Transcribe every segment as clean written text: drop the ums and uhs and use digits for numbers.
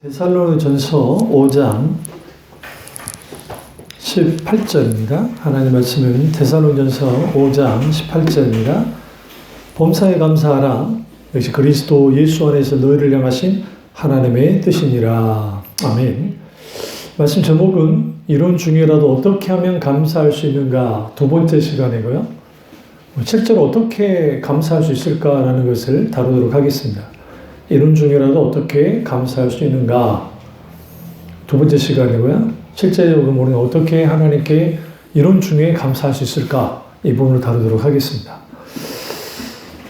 데살로니전서 5장 18절입니다. 하나님 말씀은 데살로니전서 5장 18절입니다. 범사에 감사하라. 역시 그리스도 예수 안에서 너희를 향하신 하나님의 뜻이니라. 아멘. 말씀 제목은 이론 중에라도 어떻게 하면 감사할 수 있는가, 두 번째 시간이고요. 실제로 어떻게 감사할 수 있을까라는 것을 다루도록 하겠습니다. 이론 중에라도 어떻게 감사할 수 있는가, 두 번째 시간이고요. 실제적으로 우리는 어떻게 하나님께 이론 중에 감사할 수 있을까, 이 부분을 다루도록 하겠습니다.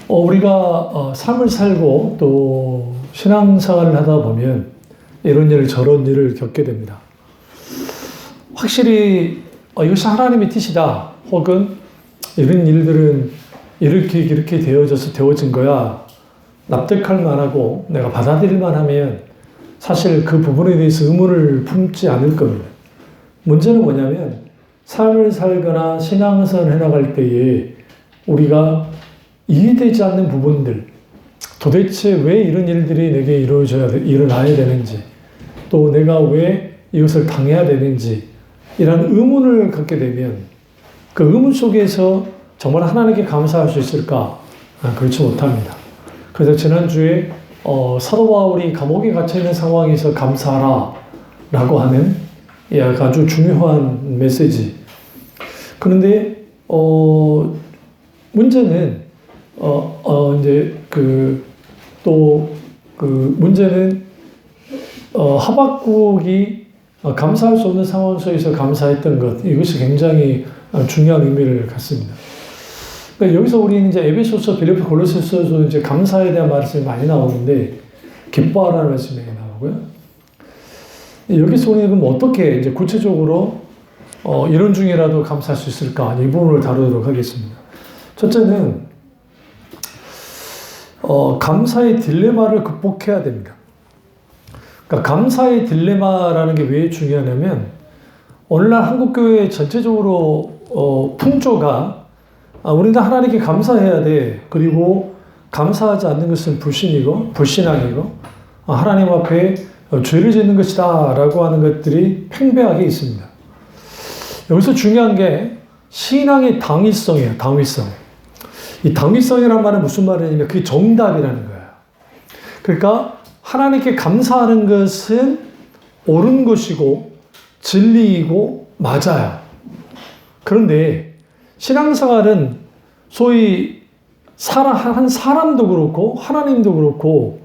우리가 삶을 살고 또 신앙생활을 하다 보면 이런 일 저런 일을 겪게 됩니다. 확실히 이것이 하나님의 뜻이다, 혹은 이런 일들은 이렇게 되어진 거야, 납득할 만하고 내가 받아들일 만하면 사실 그 부분에 대해서 의문을 품지 않을 겁니다. 문제는 뭐냐면 삶을 살거나 신앙생활을 해나갈 때에 우리가 이해되지 않는 부분들, 도대체 왜 이런 일들이 내게 일어나야 되는지, 또 내가 왜 이것을 당해야 되는지, 이런 의문을 갖게 되면 그 의문 속에서 정말 하나님께 감사할 수 있을까? 그렇지 못합니다. 그래서 지난주에 사도 바울이 감옥에 갇혀있는 상황에서 감사하라 라고 하는 아주 중요한 메시지. 그런데 문제는 문제는 하박국이 감사할 수 없는 상황 속에서 감사했던 것, 이것이 굉장히 중요한 의미를 갖습니다. 그러니까 여기서 우리는 이제 에베소서, 빌립보, 골로새서도 이제 감사에 대한 말씀이 많이 나오는데, 기뻐하라는 말씀이 나오고요. 여기서 우리는 그럼 어떻게 이제 구체적으로 이론 중에라도 감사할 수 있을까, 이 부분을 다루도록 하겠습니다. 첫째는 감사의 딜레마를 극복해야 됩니다. 그러니까 감사의 딜레마라는 게 왜 중요하냐면, 오늘날 한국교회 전체적으로 풍조가 우리는 하나님께 감사해야 돼, 그리고 감사하지 않는 것은 불신앙이고 하나님 앞에 죄를 짓는 것이다 라고 하는 것들이 팽배하게 있습니다. 여기서 중요한 게 신앙의 당위성이에요. 당위성. 이 당위성이란 말은 무슨 말이냐면 그게 정답이라는 거예요. 그러니까 하나님께 감사하는 것은 옳은 것이고 진리이고 맞아요. 그런데 신앙생활은 소위 한 사람도 그렇고 하나님도 그렇고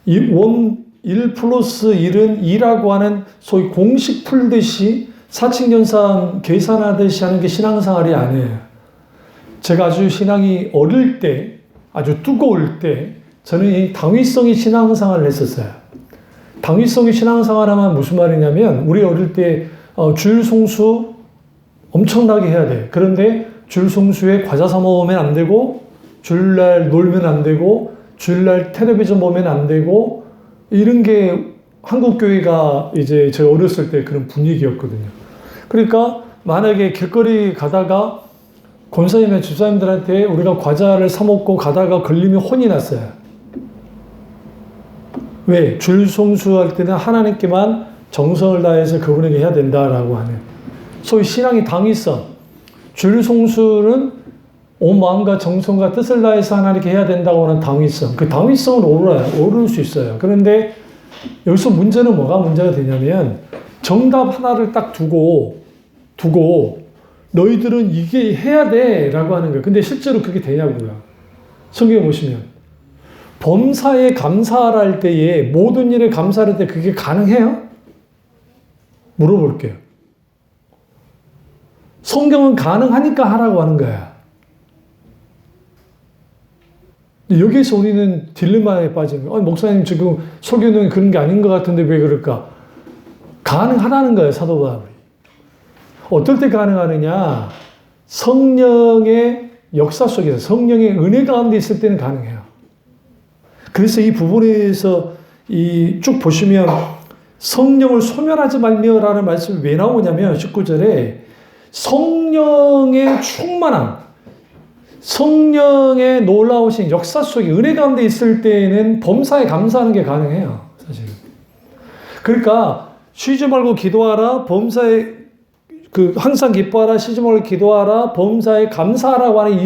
1 플러스 1은 2라고 하는 소위 공식 풀듯이 사칙연산 계산하듯이 하는 게 신앙생활이 아니에요. 제가 아주 신앙이 어릴 때, 아주 뜨거울 때 저는 이 당위성의 신앙생활을 했었어요. 당위성의 신앙생활 하면 무슨 말이냐면, 우리 어릴 때 주일 송수 엄청나게 해야 돼. 그런데 주일 송수에 과자 사 먹으면 안 되고, 주일날 놀면 안 되고, 주일날 텔레비전 보면 안 되고, 이런 게 한국교회가 이제 제가 어렸을 때 그런 분위기였거든요. 그러니까 만약에 길거리 가다가 권사님이나 집사님들한테 우리가 과자를 사 먹고 가다가 걸리면 혼이 났어요. 왜? 주일 송수할 때는 하나님께만 정성을 다해서 그분에게 해야 된다라고 하는 소위 신앙의 당위성. 주일 송수는 온 마음과 정성과 뜻을 다해서 하나님께 해야 된다고 하는 당위성. 그 당위성은 오를 수 있어요. 그런데 여기서 문제는 뭐가 문제가 되냐면, 정답 하나를 딱 두고 너희들은 이게 해야 돼 라고 하는 거예요. 근데 실제로 그게 되냐고요. 성경에 보시면 범사에 감사하라 할 때에, 모든 일에 감사할 때 그게 가능해요? 물어볼게요. 성경은 가능하니까 하라고 하는 거야. 여기에서 우리는 딜레마에 빠지는 거예요. 목사님 지금 설교는 그런 게 아닌 것 같은데 왜 그럴까? 가능하다는 거예요, 사도 바울이. 어떨 때 가능하느냐? 성령의 역사 속에서, 성령의 은혜 가운데 있을 때는 가능해요. 그래서 이 부분에서 쭉 보시면 성령을 소멸하지 말며라는 말씀이 왜 나오냐면, 19절에 성령의 충만함, 성령의 놀라우신 역사 속에 은혜 가운데 있을 때에는 범사에 감사하는 게 가능해요, 사실. 그러니까 쉬지 말고 기도하라. 범사에 항상 기뻐하라. 쉬지 말고 기도하라. 범사에 감사하라고 하는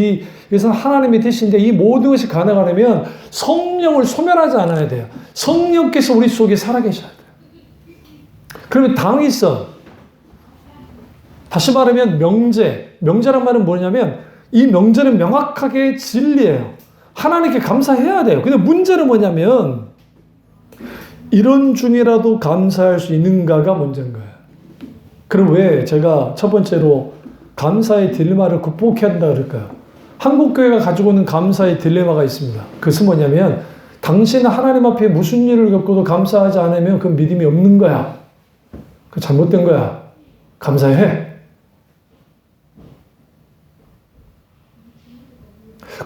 이것은 하나님의 뜻인데 이 모든 것이 가능하려면 성령을 소멸하지 않아야 돼요. 성령께서 우리 속에 살아계셔야 돼요. 그러면 당이 있어. 다시 말하면 명제란 말은 뭐냐면 이 명제는 명확하게 진리예요. 하나님께 감사해야 돼요. 근데 문제는 뭐냐면 이런 중이라도 감사할 수 있는가가 문제인 거예요. 그럼 왜 제가 첫 번째로 감사의 딜레마를 극복해야 한다 그럴까요? 한국교회가 가지고 있는 감사의 딜레마가 있습니다. 그것은 뭐냐면 당신은 하나님 앞에 무슨 일을 겪어도 감사하지 않으면 그 믿음이 없는 거야. 그 잘못된 거야. 감사해.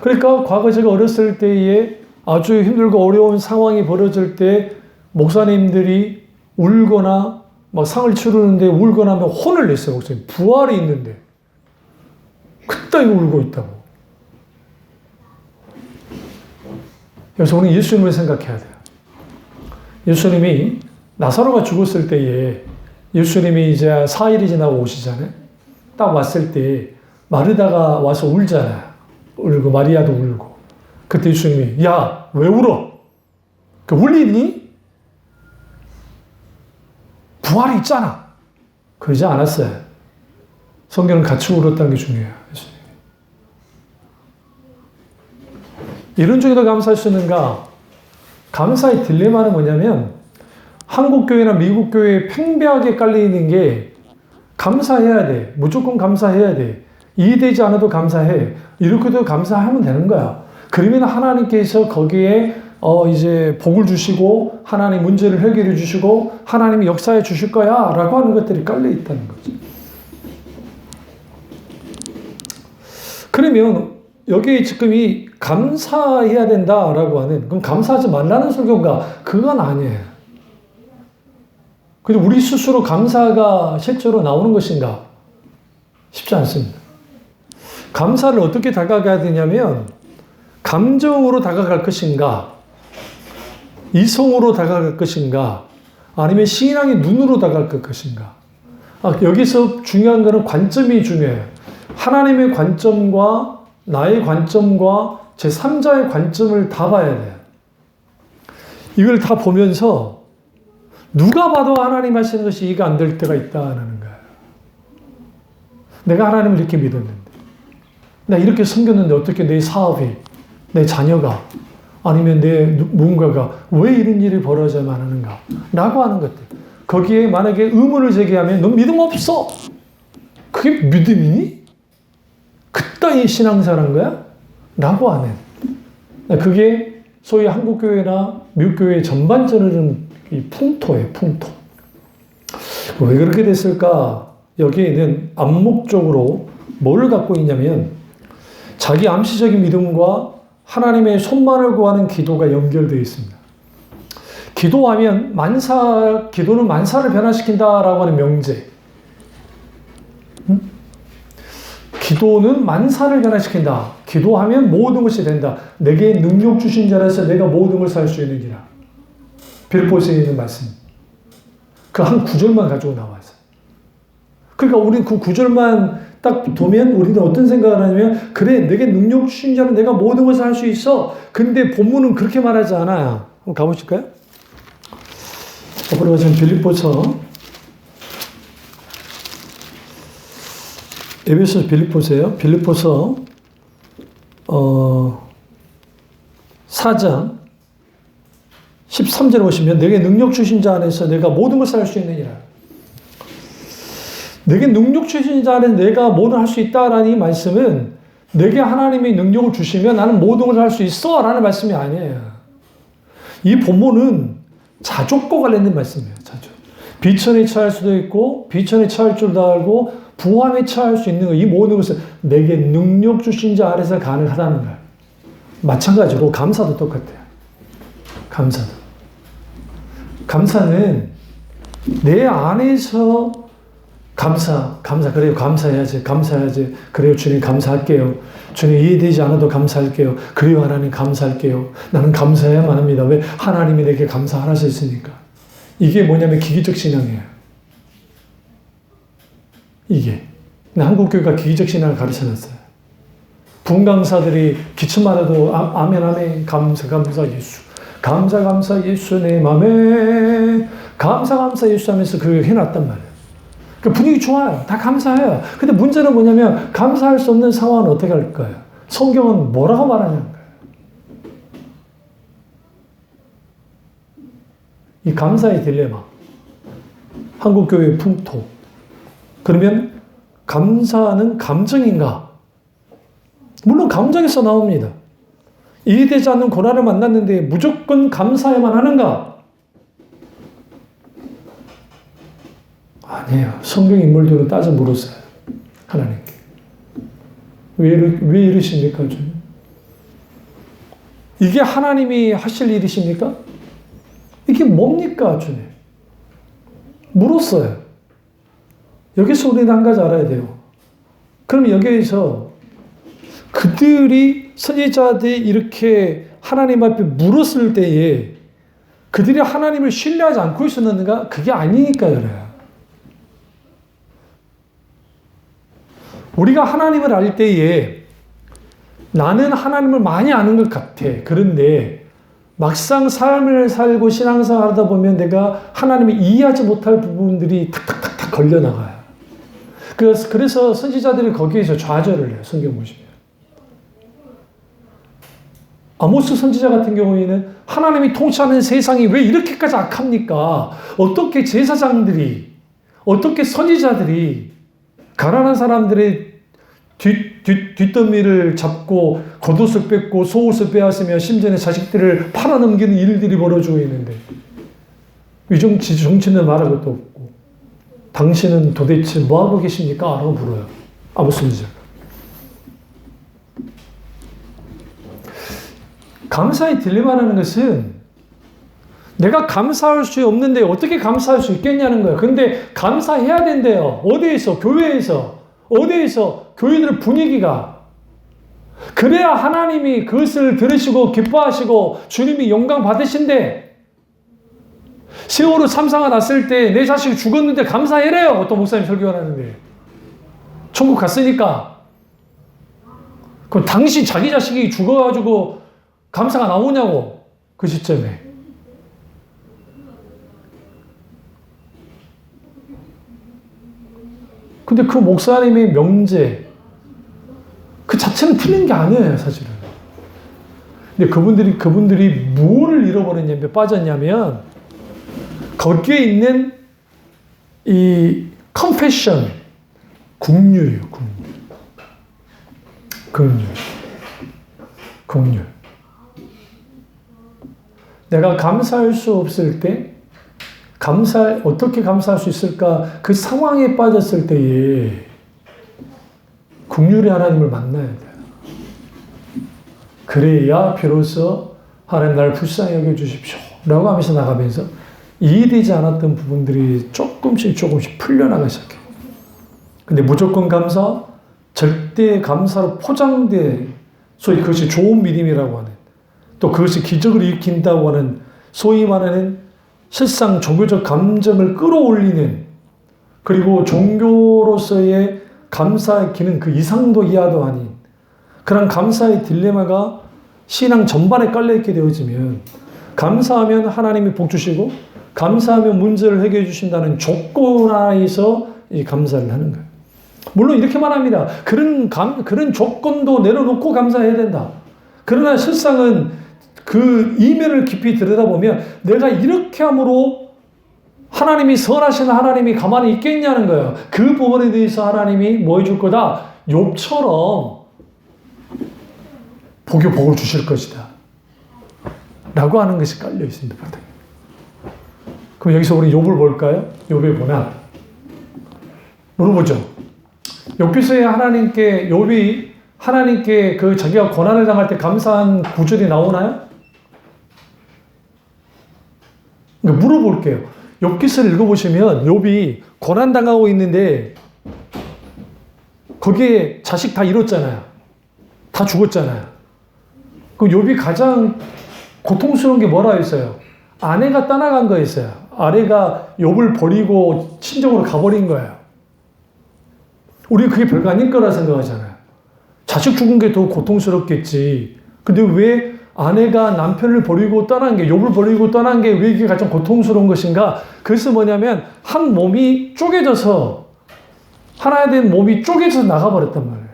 그러니까 과거 제가 어렸을 때에 아주 힘들고 어려운 상황이 벌어질 때 목사님들이 울거나 막 상을 치르는데 울거나 하면 혼을 냈어요. 목사님. 부활이 있는데. 그따위 울고 있다고. 그래서 우리는 예수님을 생각해야 돼요. 예수님이 나사로가 죽었을 때에 예수님이 이제 4일이 지나고 오시잖아요. 딱 왔을 때 마르다가 와서 울잖아요. 울고 마리아도 울고. 그때 예수님이 야, 왜 울어? 울리니? 부활이 있잖아. 그러지 않았어요. 성경은 같이 울었다는 게 중요해요. 예수님. 이런 중에도 감사할 수 있는가? 감사의 딜레마는 뭐냐면 한국교회나 미국교회에 팽배하게 깔려있는 게 감사해야 돼. 무조건 감사해야 돼. 이해되지 않아도 감사해. 이렇게도 감사하면 되는 거야. 그러면 하나님께서 거기에 이제 복을 주시고 하나님 문제를 해결해 주시고 하나님이 역사해 주실 거야 라고 하는 것들이 깔려 있다는 거죠. 그러면 여기에 지금 이 감사해야 된다라고 하는, 그럼 감사하지 말라는 설교인가? 그건 아니에요. 근데 우리 스스로 감사가 실제로 나오는 것인가? 쉽지 않습니다. 감사를 어떻게 다가가야 되냐면 감정으로 다가갈 것인가? 이성으로 다가갈 것인가? 아니면 신앙의 눈으로 다가갈 것인가? 여기서 중요한 것은 관점이 중요해요. 하나님의 관점과 나의 관점과 제3자의 관점을 다 봐야 돼요. 이걸 다 보면서 누가 봐도 하나님 하시는 것이 이해가 안 될 때가 있다는 거예요. 내가 하나님을 이렇게 믿었는데, 내가 이렇게 섬겼는데 어떻게 내 사업이, 내 자녀가, 아니면 내 누군가가 왜 이런 일이 벌어져야만 하는가? 라고 하는 것들. 거기에 만약에 의문을 제기하면 너 믿음 없어! 그게 믿음이니? 그따위 신앙사란 거야? 라고 하는. 그게 소위 한국교회나 미국교회 전반적인 이 풍토예요, 풍토. 왜 그렇게 됐을까? 여기에는 암묵적으로 뭘 갖고 있냐면 자기 암시적인 믿음과 하나님의 손만을 구하는 기도가 연결되어 있습니다. 기도하면 기도는 만사를 변화시킨다라고 하는 명제. 기도는 만사를 변화시킨다. 기도하면 모든 것이 된다. 내게 능력 주신 자라서 내가 모든 걸 살 수 있느니라. 빌립보서에 있는 말씀. 그 한 구절만 가지고 나와서. 그러니까 우리는 그 구절만 딱 보면 우리는 어떤 생각을 하냐면, 그래, 내게 능력 주신 자는 내가 모든 것을 할 수 있어. 근데 본문은 그렇게 말하지 않아요. 한번 가보실까요? 앞으로 가시면 빌립보서, 에베소 빌립보서예요. 빌립보서 4장 13절에 보시면 내게 능력 주신 자 안에서 내가 모든 것을 할 수 있느니라. 내게 능력 주신 자 안에 내가 뭐든 할 수 있다라는 이 말씀은 내게 하나님이 능력을 주시면 나는 모든 걸 할 수 있어 라는 말씀이 아니에요. 이 본문은 자족과 관련된 말씀이에요. 자족. 비천에 처할 수도 있고 비천에 처할 줄도 알고 부함에 처할 수 있는 거, 이 모든 것을 내게 능력 주신 자 아래서 가능하다는 거예요. 마찬가지로 감사도 똑같아요. 감사도. 감사는 내 안에서 그래요. 감사해야지. 그래요. 주님 감사할게요. 주님 이해되지 않아도 감사할게요. 그래요. 하나님 감사할게요. 나는 감사해야만 합니다. 왜? 하나님이 내게 감사하라 하셨으니까. 이게 뭐냐면 기기적 신앙이에요. 이게. 한국교회가 기기적 신앙을 가르쳐놨어요. 분강사들이 기침만 해도 아멘 아멘 감사 감사 예수 감사 감사 예수 내 맘에 감사 감사 예수 하면서 그걸 해놨단 말이에요. 그 분위기 좋아요. 다 감사해요. 근데 문제는 뭐냐면 감사할 수 없는 상황은 어떻게 할 거예요? 성경은 뭐라고 말하냐는 거예요. 이 감사의 딜레마. 한국교회의 풍토. 그러면 감사는 감정인가? 물론 감정에서 나옵니다. 이해되지 않는 고난을 만났는데 무조건 감사해야만 하는가? 아니에요. 성경 인물들은 따져 물었어요. 하나님께. 왜 이러십니까, 주님? 이게 하나님이 하실 일이십니까? 이게 뭡니까, 주님? 물었어요. 여기서 우리는 한 가지 알아야 돼요. 그럼 여기에서 그들이 선지자들이 이렇게 하나님 앞에 물었을 때에 그들이 하나님을 신뢰하지 않고 있었는가? 그게 아니니까 그래요. 우리가 하나님을 알 때에 나는 하나님을 많이 아는 것 같아. 그런데 막상 삶을 살고 신앙생활 하다 보면 내가 하나님을 이해하지 못할 부분들이 탁탁탁탁 걸려나가요. 그래서 선지자들이 거기에서 좌절을 해요. 성경 보시면. 아모스 선지자 같은 경우에는 하나님이 통치하는 세상이 왜 이렇게까지 악합니까? 어떻게 제사장들이, 어떻게 선지자들이 가난한 사람들의 뒷덜미를 잡고 겉옷을 뺏고 속옷을 빼앗으며 심지어는 자식들을 팔아넘기는 일들이 벌어지고 있는데 정치는 말할 것도 없고 당신은 도대체 뭐하고 계십니까? 라고 물어요. 아모스 선지자가. 감사의 딜레마라는 것은 내가 감사할 수 없는데 어떻게 감사할 수 있겠냐는 거예요. 근데 감사해야 된대요. 어디에서? 교회에서. 어디에서? 교회들 분위기가. 그래야 하나님이 그것을 들으시고 기뻐하시고 주님이 영광 받으신대. 세월호 참사가 났을 때 내 자식이 죽었는데 감사해래요. 어떤 목사님 설교를 하는데. 천국 갔으니까. 그럼 당신 자기 자식이 죽어가지고 감사가 나오냐고. 그 시점에. 근데 그 목사님의 명제 그 자체는 틀린 게 아니에요, 사실은. 근데 그분들이 뭐를 잃어버렸냐면, 빠졌냐면, 거기에 있는 이 confession, 긍휼이에요, 긍휼. 내가 감사할 수 없을 때, 어떻게 감사할 수 있을까? 그 상황에 빠졌을 때에 긍휼의 하나님을 만나야 돼요. 그래야 비로소 하나님 나를 불쌍히 여겨주십시오 라고 하면서 나가면서 이해되지 않았던 부분들이 조금씩 풀려나가기 시작해요. 근데 무조건 감사, 절대 감사로 포장돼, 소위 그것이 좋은 믿음이라고 하는, 또 그것이 기적을 일으킨다고 하는 소위 말하는 실상 종교적 감정을 끌어올리는, 그리고 종교로서의 감사의 기능 그 이상도 이하도 아닌 그런 감사의 딜레마가 신앙 전반에 깔려있게 되어지면, 감사하면 하나님이 복 주시고 감사하면 문제를 해결해 주신다는 조건 하에서 이 감사를 하는 거예요. 물론 이렇게 말합니다. 그런 조건도 내려놓고 감사해야 된다. 그러나 실상은 그 이면을 깊이 들여다보면 내가 이렇게 함으로 하나님이 선하신 하나님이 가만히 있겠냐는 거예요. 그 부분에 대해서 하나님이 뭐 해줄 거다? 욥처럼 복을 주실 것이다 라고 하는 것이 깔려 있습니다. 바닥에. 그럼 여기서 우리 욥을 볼까요? 욥의 고난 물어보죠. 욥기서에 하나님께 욥이 하나님께 그 자기가 고난을 당할 때 감사한 구절이 나오나요? 물어볼게요. 욥기서를 읽어보시면 욥이 고난당하고 있는데 거기에 자식 다 잃었잖아요. 다 죽었잖아요. 그 욥이 가장 고통스러운 게 뭐라 했어요? 아내가 떠나간 거였어요. 아내가 욥을 버리고 친정으로 가버린 거예요. 우리는 그게 별거 아닐 거라 생각하잖아요. 자식 죽은 게 더 고통스럽겠지. 근데 왜 아내가 남편을 버리고 떠난 게, 욥을 버리고 떠난 게 왜 이게 가장 고통스러운 것인가? 그것은 뭐냐면 한 몸이 쪼개져서, 하나에 대한 몸이 쪼개져서 나가버렸단 말이에요.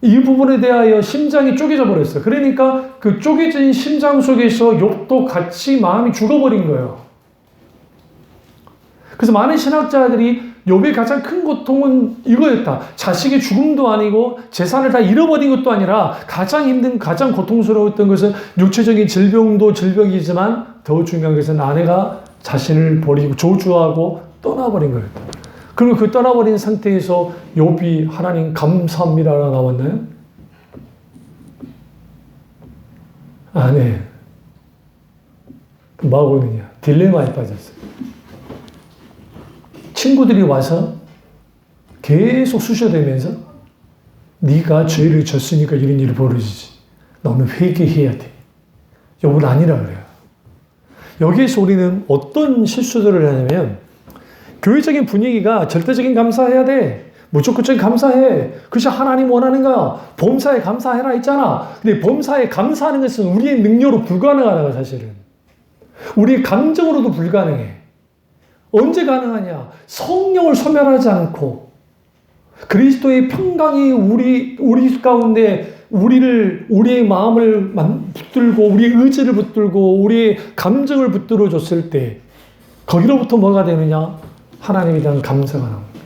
이 부분에 대하여 심장이 쪼개져 버렸어요. 그러니까 그 쪼개진 심장 속에서 욥도 같이 마음이 죽어버린 거예요. 그래서 많은 신학자들이 욥의 가장 큰 고통은 이거였다. 자식의 죽음도 아니고 재산을 다 잃어버린 것도 아니라 가장 힘든, 가장 고통스러웠던 것은 육체적인 질병도 질병이지만 더 중요한 것은 아내가 자신을 버리고 저주하고 떠나버린 거였다. 그리고 그 떠나버린 상태에서 욥이 하나님 감사합니다라고 나왔나요? 아니, 뭐하고 있느냐? 딜레마에 빠졌어요. 친구들이 와서 계속 쑤셔대면서 네가 죄를 졌으니까 이런 일이 벌어지지. 너는 회개해야 돼. 욥은 아니라 그래요. 여기에서 우리는 어떤 실수들을 하냐면 교회적인 분위기가 절대적인 감사해야 돼. 무조건적인 감사해. 그것이 하나님 원하는 거야. 범사에 감사해라 했잖아. 근데 범사에 감사하는 것은 우리의 능력으로 불가능하다고 사실은. 우리의 감정으로도 불가능해. 언제 가능하냐? 성령을 소멸하지 않고 그리스도의 평강이 우리 가운데 우리의 마음을 붙들고 우리의 의지를 붙들고 우리의 감정을 붙들어 줬을 때 거기로부터 뭐가 되느냐? 하나님에 대한 감사가 나옵니다.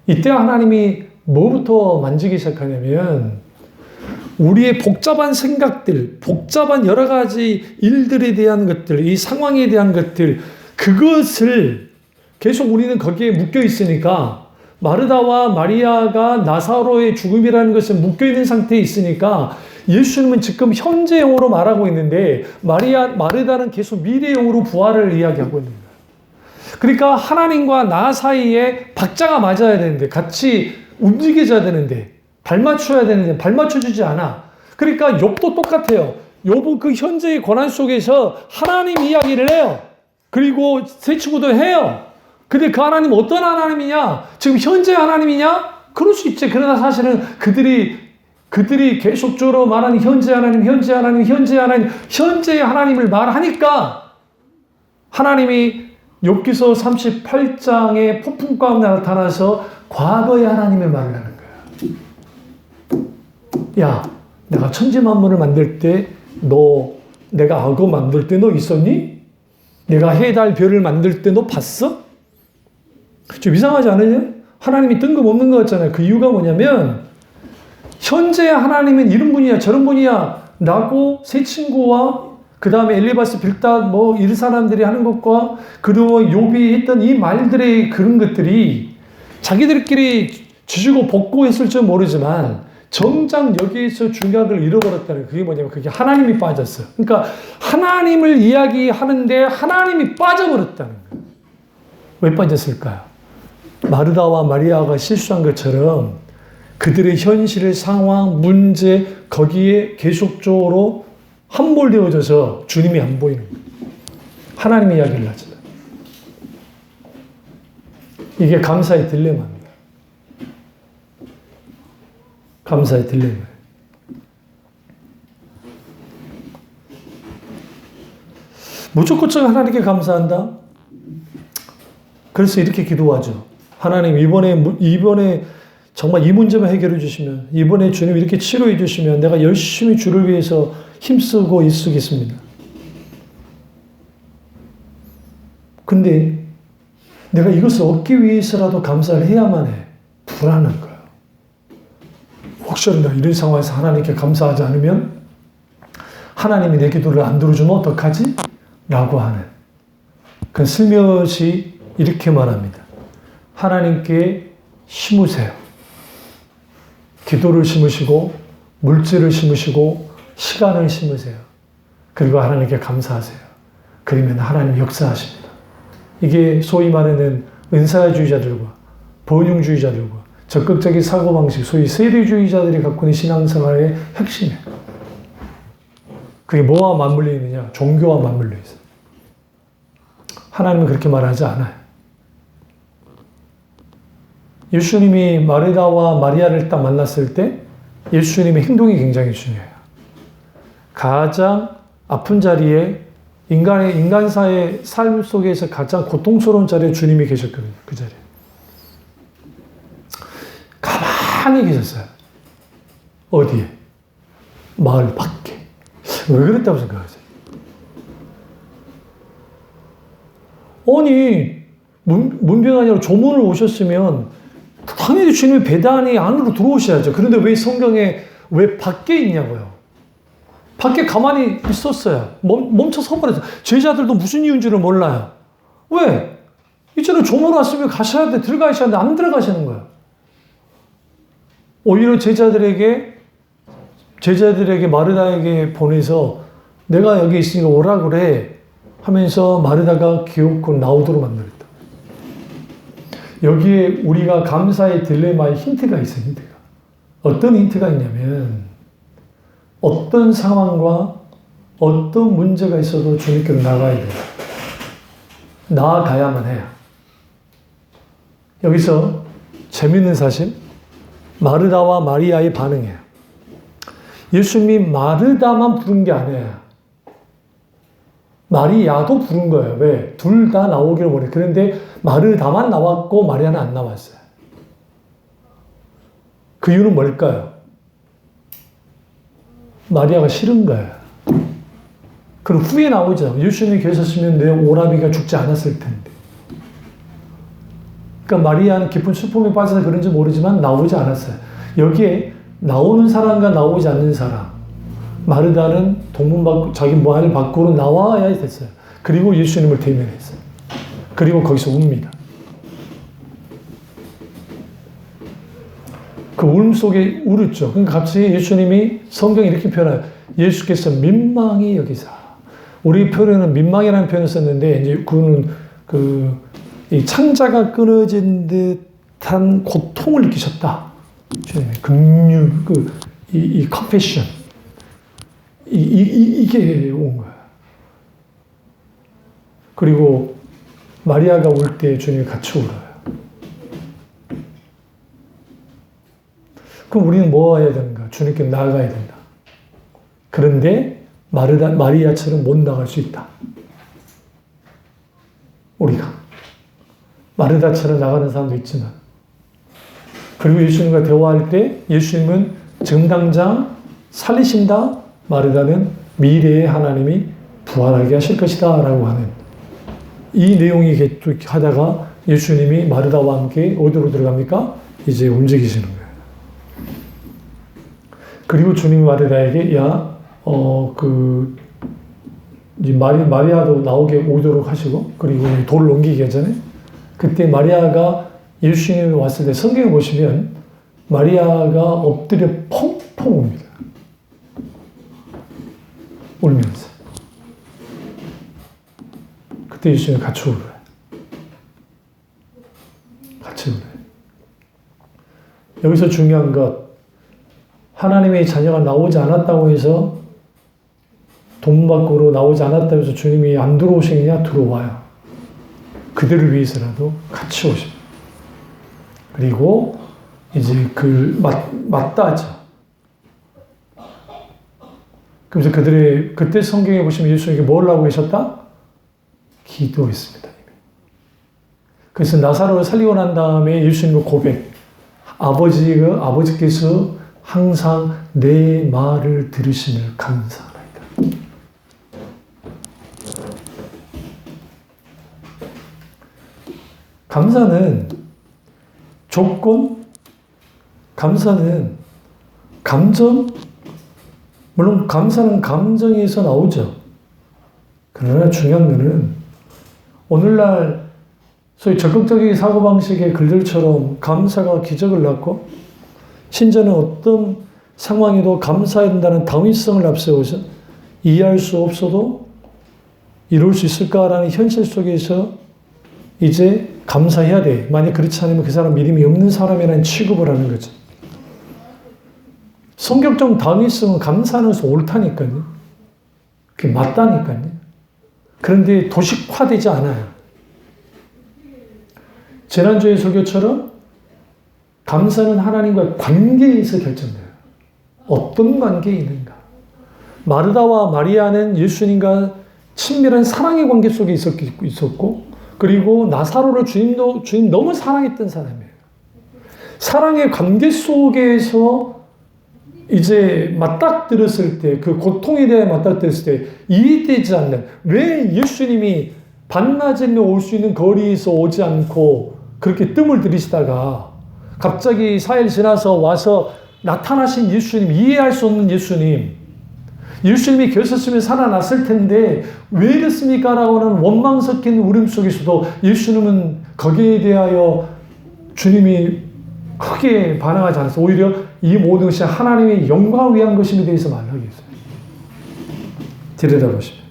이때 하나님이 뭐부터 만지기 시작하냐면 우리의 복잡한 생각들, 복잡한 여러 가지 일들에 대한 것들, 이 상황에 대한 것들, 그것을 계속 우리는 거기에 묶여 있으니까 마르다와 마리아가 나사로의 죽음이라는 것은 묶여 있는 상태에 있으니까 예수님은 지금 현재형으로 말하고 있는데 마르다는 계속 미래형으로 부활을 이야기하고 있는 거예요. 그러니까 하나님과 나 사이에 박자가 맞아야 되는데 같이 움직여져야 되는데 발 맞춰야 되는데 발 맞춰주지 않아. 그러니까 욥도 똑같아요. 욥은 그 현재의 고난 속에서 하나님 이야기를 해요. 그리고 새 친구도 해요. 근데 그 하나님 어떤 하나님이냐? 지금 현재 하나님이냐? 그럴 수 있지. 그러나 사실은 그들이 계속적으로 말하는 현재 하나님, 현재의 하나님을 말하니까 하나님이 욥기서 38장의 폭풍 가운데 나타나서 과거의 하나님의 말을 하는 거야. 야, 내가 천지 만물을 만들 때 내가 악어 만들 때 너 있었니? 내가 해, 달, 별을 만들 때 너 봤어? 좀 이상하지 않으냐? 하나님이 뜬금없는 것 같잖아요. 그 이유가 뭐냐면 현재의 하나님은 이런 분이야 저런 분이야 라고 세 친구와 그 다음에 엘리바스, 빌닷 이런 사람들이 하는 것과 그리고 욥이 했던 이 말들의 그런 것들이 자기들끼리 지지고 볶고 했을 줄 모르지만 정작 여기에서 중요한 걸 잃어버렸다는 그게 뭐냐면 그게 하나님이 빠졌어요. 그러니까 하나님을 이야기하는데 하나님이 빠져버렸다는 거예요. 왜 빠졌을까요? 마르다와 마리아가 실수한 것처럼 그들의 현실, 상황, 문제 거기에 계속적으로 함몰되어져서 주님이 안 보이는 거예요. 하나님의 이야기를 하잖아요. 이게 감사의 딜레마입니다. 감사의 딜레마예요. 무조건적 하나님께 감사한다? 그래서 이렇게 기도하죠. 하나님 이번에 정말 이 문제만 해결해 주시면 이번에 주님 이렇게 치료해 주시면 내가 열심히 주를 위해서 힘쓰고 있으겠습니다. 근데 내가 이것을 얻기 위해서라도 감사를 해야만 해. 불안한 거야. 혹시나 이런 상황에서 하나님께 감사하지 않으면 하나님이 내 기도를 안 들어주면 어떡하지? 라고 하는. 그 슬며시 이렇게 말합니다. 하나님께 심으세요. 기도를 심으시고 물질을 심으시고 시간을 심으세요. 그리고 하나님께 감사하세요. 그러면 하나님 역사하십니다. 이게 소위 말하는 은사주의자들과 번영주의자들과 적극적인 사고방식, 소위 세대주의자들이 갖고 있는 신앙생활의 핵심이에요. 그게 뭐와 맞물려 있느냐? 종교와 맞물려 있어요. 하나님은 그렇게 말하지 않아요. 예수님이 마르다와 마리아를 딱 만났을 때 예수님의 행동이 굉장히 중요해요. 가장 아픈 자리에 인간사의 삶 속에서 가장 고통스러운 자리에 주님이 계셨거든요. 그 자리에. 가만히 계셨어요. 어디에? 마을 밖에. 왜 그랬다고 생각하세요? 아니, 문병 아니라 조문을 오셨으면 당연히 주님이 배단이 안으로 들어오셔야죠. 그런데 왜 성경에 왜 밖에 있냐고요? 밖에 가만히 있었어요. 멈춰 서버렸어요. 제자들도 무슨 이유인지를 몰라요. 왜? 이제는 조문 왔으면 가셔야 돼. 들어가셔야 돼. 안 들어가시는 거예요. 오히려 제자들에게 마르다에게 보내서 내가 여기 있으니까 오라 그래 하면서 마르다가 기어코 나오도록 만들었다. 여기에 우리가 감사의 딜레마의 힌트가 있어요. 힌트가. 어떤 힌트가 있냐면 어떤 상황과 어떤 문제가 있어도 주님께로 나가야 돼요. 나아가야만 해요. 여기서 재밌는 사실, 마르다와 마리아의 반응이에요. 예수님이 마르다만 부른 게 아니에요. 마리아도 부른 거예요. 왜? 둘 다 나오기를 원해. 그런데 마르다만 나왔고 마리아는 안 나왔어요. 그 이유는 뭘까요? 마리아가 싫은 거예요. 그럼 후에 나오죠. 예수님이 계셨으면 내 오라비가 죽지 않았을 텐데. 그러니까 마리아는 깊은 슬픔에 빠져서 그런지 모르지만 나오지 않았어요. 여기에 나오는 사람과 나오지 않는 사람. 마르다는 자기 말 밖으로 나와야 됐어요. 그리고 예수님을 대면했어요. 그리고 거기서 웁니다. 그 울음 속에 울었죠. 그러니까 갑자기 예수님이 성경에 이렇게 표현해요. 예수께서 민망히 여기사. 우리 표현은 민망이라는 표현을 썼는데, 이제 그거는 이 창자가 끊어진 듯한 고통을 느끼셨다. 주님의 이 컨페션. 이게 온 거야. 그리고 마리아가 올 때 주님이 같이 울어요. 그럼 우리는 뭐 해야 되는가? 주님께 나아가야 된다. 그런데 마리아처럼 못 나갈 수 있다. 우리가. 마르다처럼 나가는 사람도 있지만. 그리고 예수님과 대화할 때 예수님은 지금 당장 살리신다. 마르다는 미래에 하나님이 부활하게 하실 것이다 라고 하는 이 내용이 하다가 예수님이 마르다와 함께 어디로 들어갑니까? 이제 움직이시는 거예요. 그리고 주님이 마르다에게 마리아도 오도록 하시고, 그리고 돌을 옮기기 전에 그때 마리아가 예수님이 왔을 때 성경에 보시면 마리아가 엎드려 펑펑 웁니다. 울면서. 그때 예수님이 같이 울어요. 같이 울어요. 여기서 중요한 것, 하나님의 자녀가 나오지 않았다고 해서 돈 밖으로 나오지 않았다고 해서 주님이 안 들어오시느냐? 들어와요. 그들을 위해서라도 같이 오십니다. 그리고 이제 맞다죠. 그래서 그때 성경에 보시면 예수님이 뭘 하고 계셨다? 기도했습니다. 그래서 나사로를 살리고 난 다음에 예수님의 고백. 아버지께서 항상 내 말을 들으심을 감사하나이다. 감사는 조건, 감사는 감정, 물론 감사는 감정에서 나오죠. 그러나 중요한 것은 오늘날 소위 적극적인 사고방식의 글들처럼 감사가 기적을 낳고 심지어는 어떤 상황에도 감사해야 된다는 당위성을 앞세워서 이해할 수 없어도 이룰 수 있을까라는 현실 속에서 이제 감사해야 돼. 만약 그렇지 않으면 그 사람 믿음이 없는 사람이라는 취급을 하는 거죠. 성격적 당위성은 감사하는 것은 옳다니까요. 그게 맞다니까요. 그런데 도식화되지 않아요. 지난주의 설교처럼 감사는 하나님과의 관계에서 결정돼요. 어떤 관계에 있는가. 마르다와 마리아는 예수님과 친밀한 사랑의 관계 속에 있었고, 그리고 나사로를 주님 너무 사랑했던 사람이에요. 사랑의 관계 속에서 이제 맞닥뜨렸을 때, 그 고통에 대해 맞닥뜨렸을 때 이해되지 않는, 왜 예수님이 반나절이면 올 수 있는 거리에서 오지 않고 그렇게 뜸을 들이시다가 갑자기 4일 지나서 와서 나타나신 예수님, 이해할 수 없는 예수님이 계셨으면 살아났을 텐데 왜 이랬습니까? 라고 하는 원망 섞인 울음 속에서도 예수님은 거기에 대하여 주님이 크게 반응하지 않아서 오히려 이 모든 것이 하나님의 영광을 위한 것임에 대해서 말하고 있어요. 들여다보시면.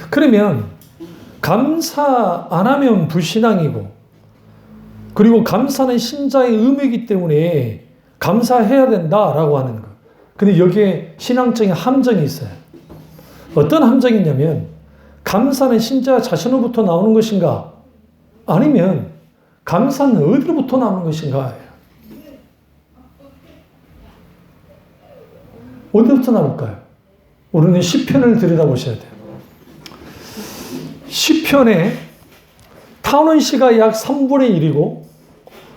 그러면 감사 안 하면 불신앙이고, 그리고 감사는 신자의 의무이기 때문에 감사해야 된다라고 하는 것. 근데 여기에 신앙적인 함정이 있어요. 어떤 함정이 있냐면, 감사는 신자 자신으로부터 나오는 것인가? 아니면 감사는 어디로부터 나오는 것인가? 어디부터 나올까요? 우리는 시편을 들여다보셔야 돼요. 시편에 탄원시가 약 3분의 1이고,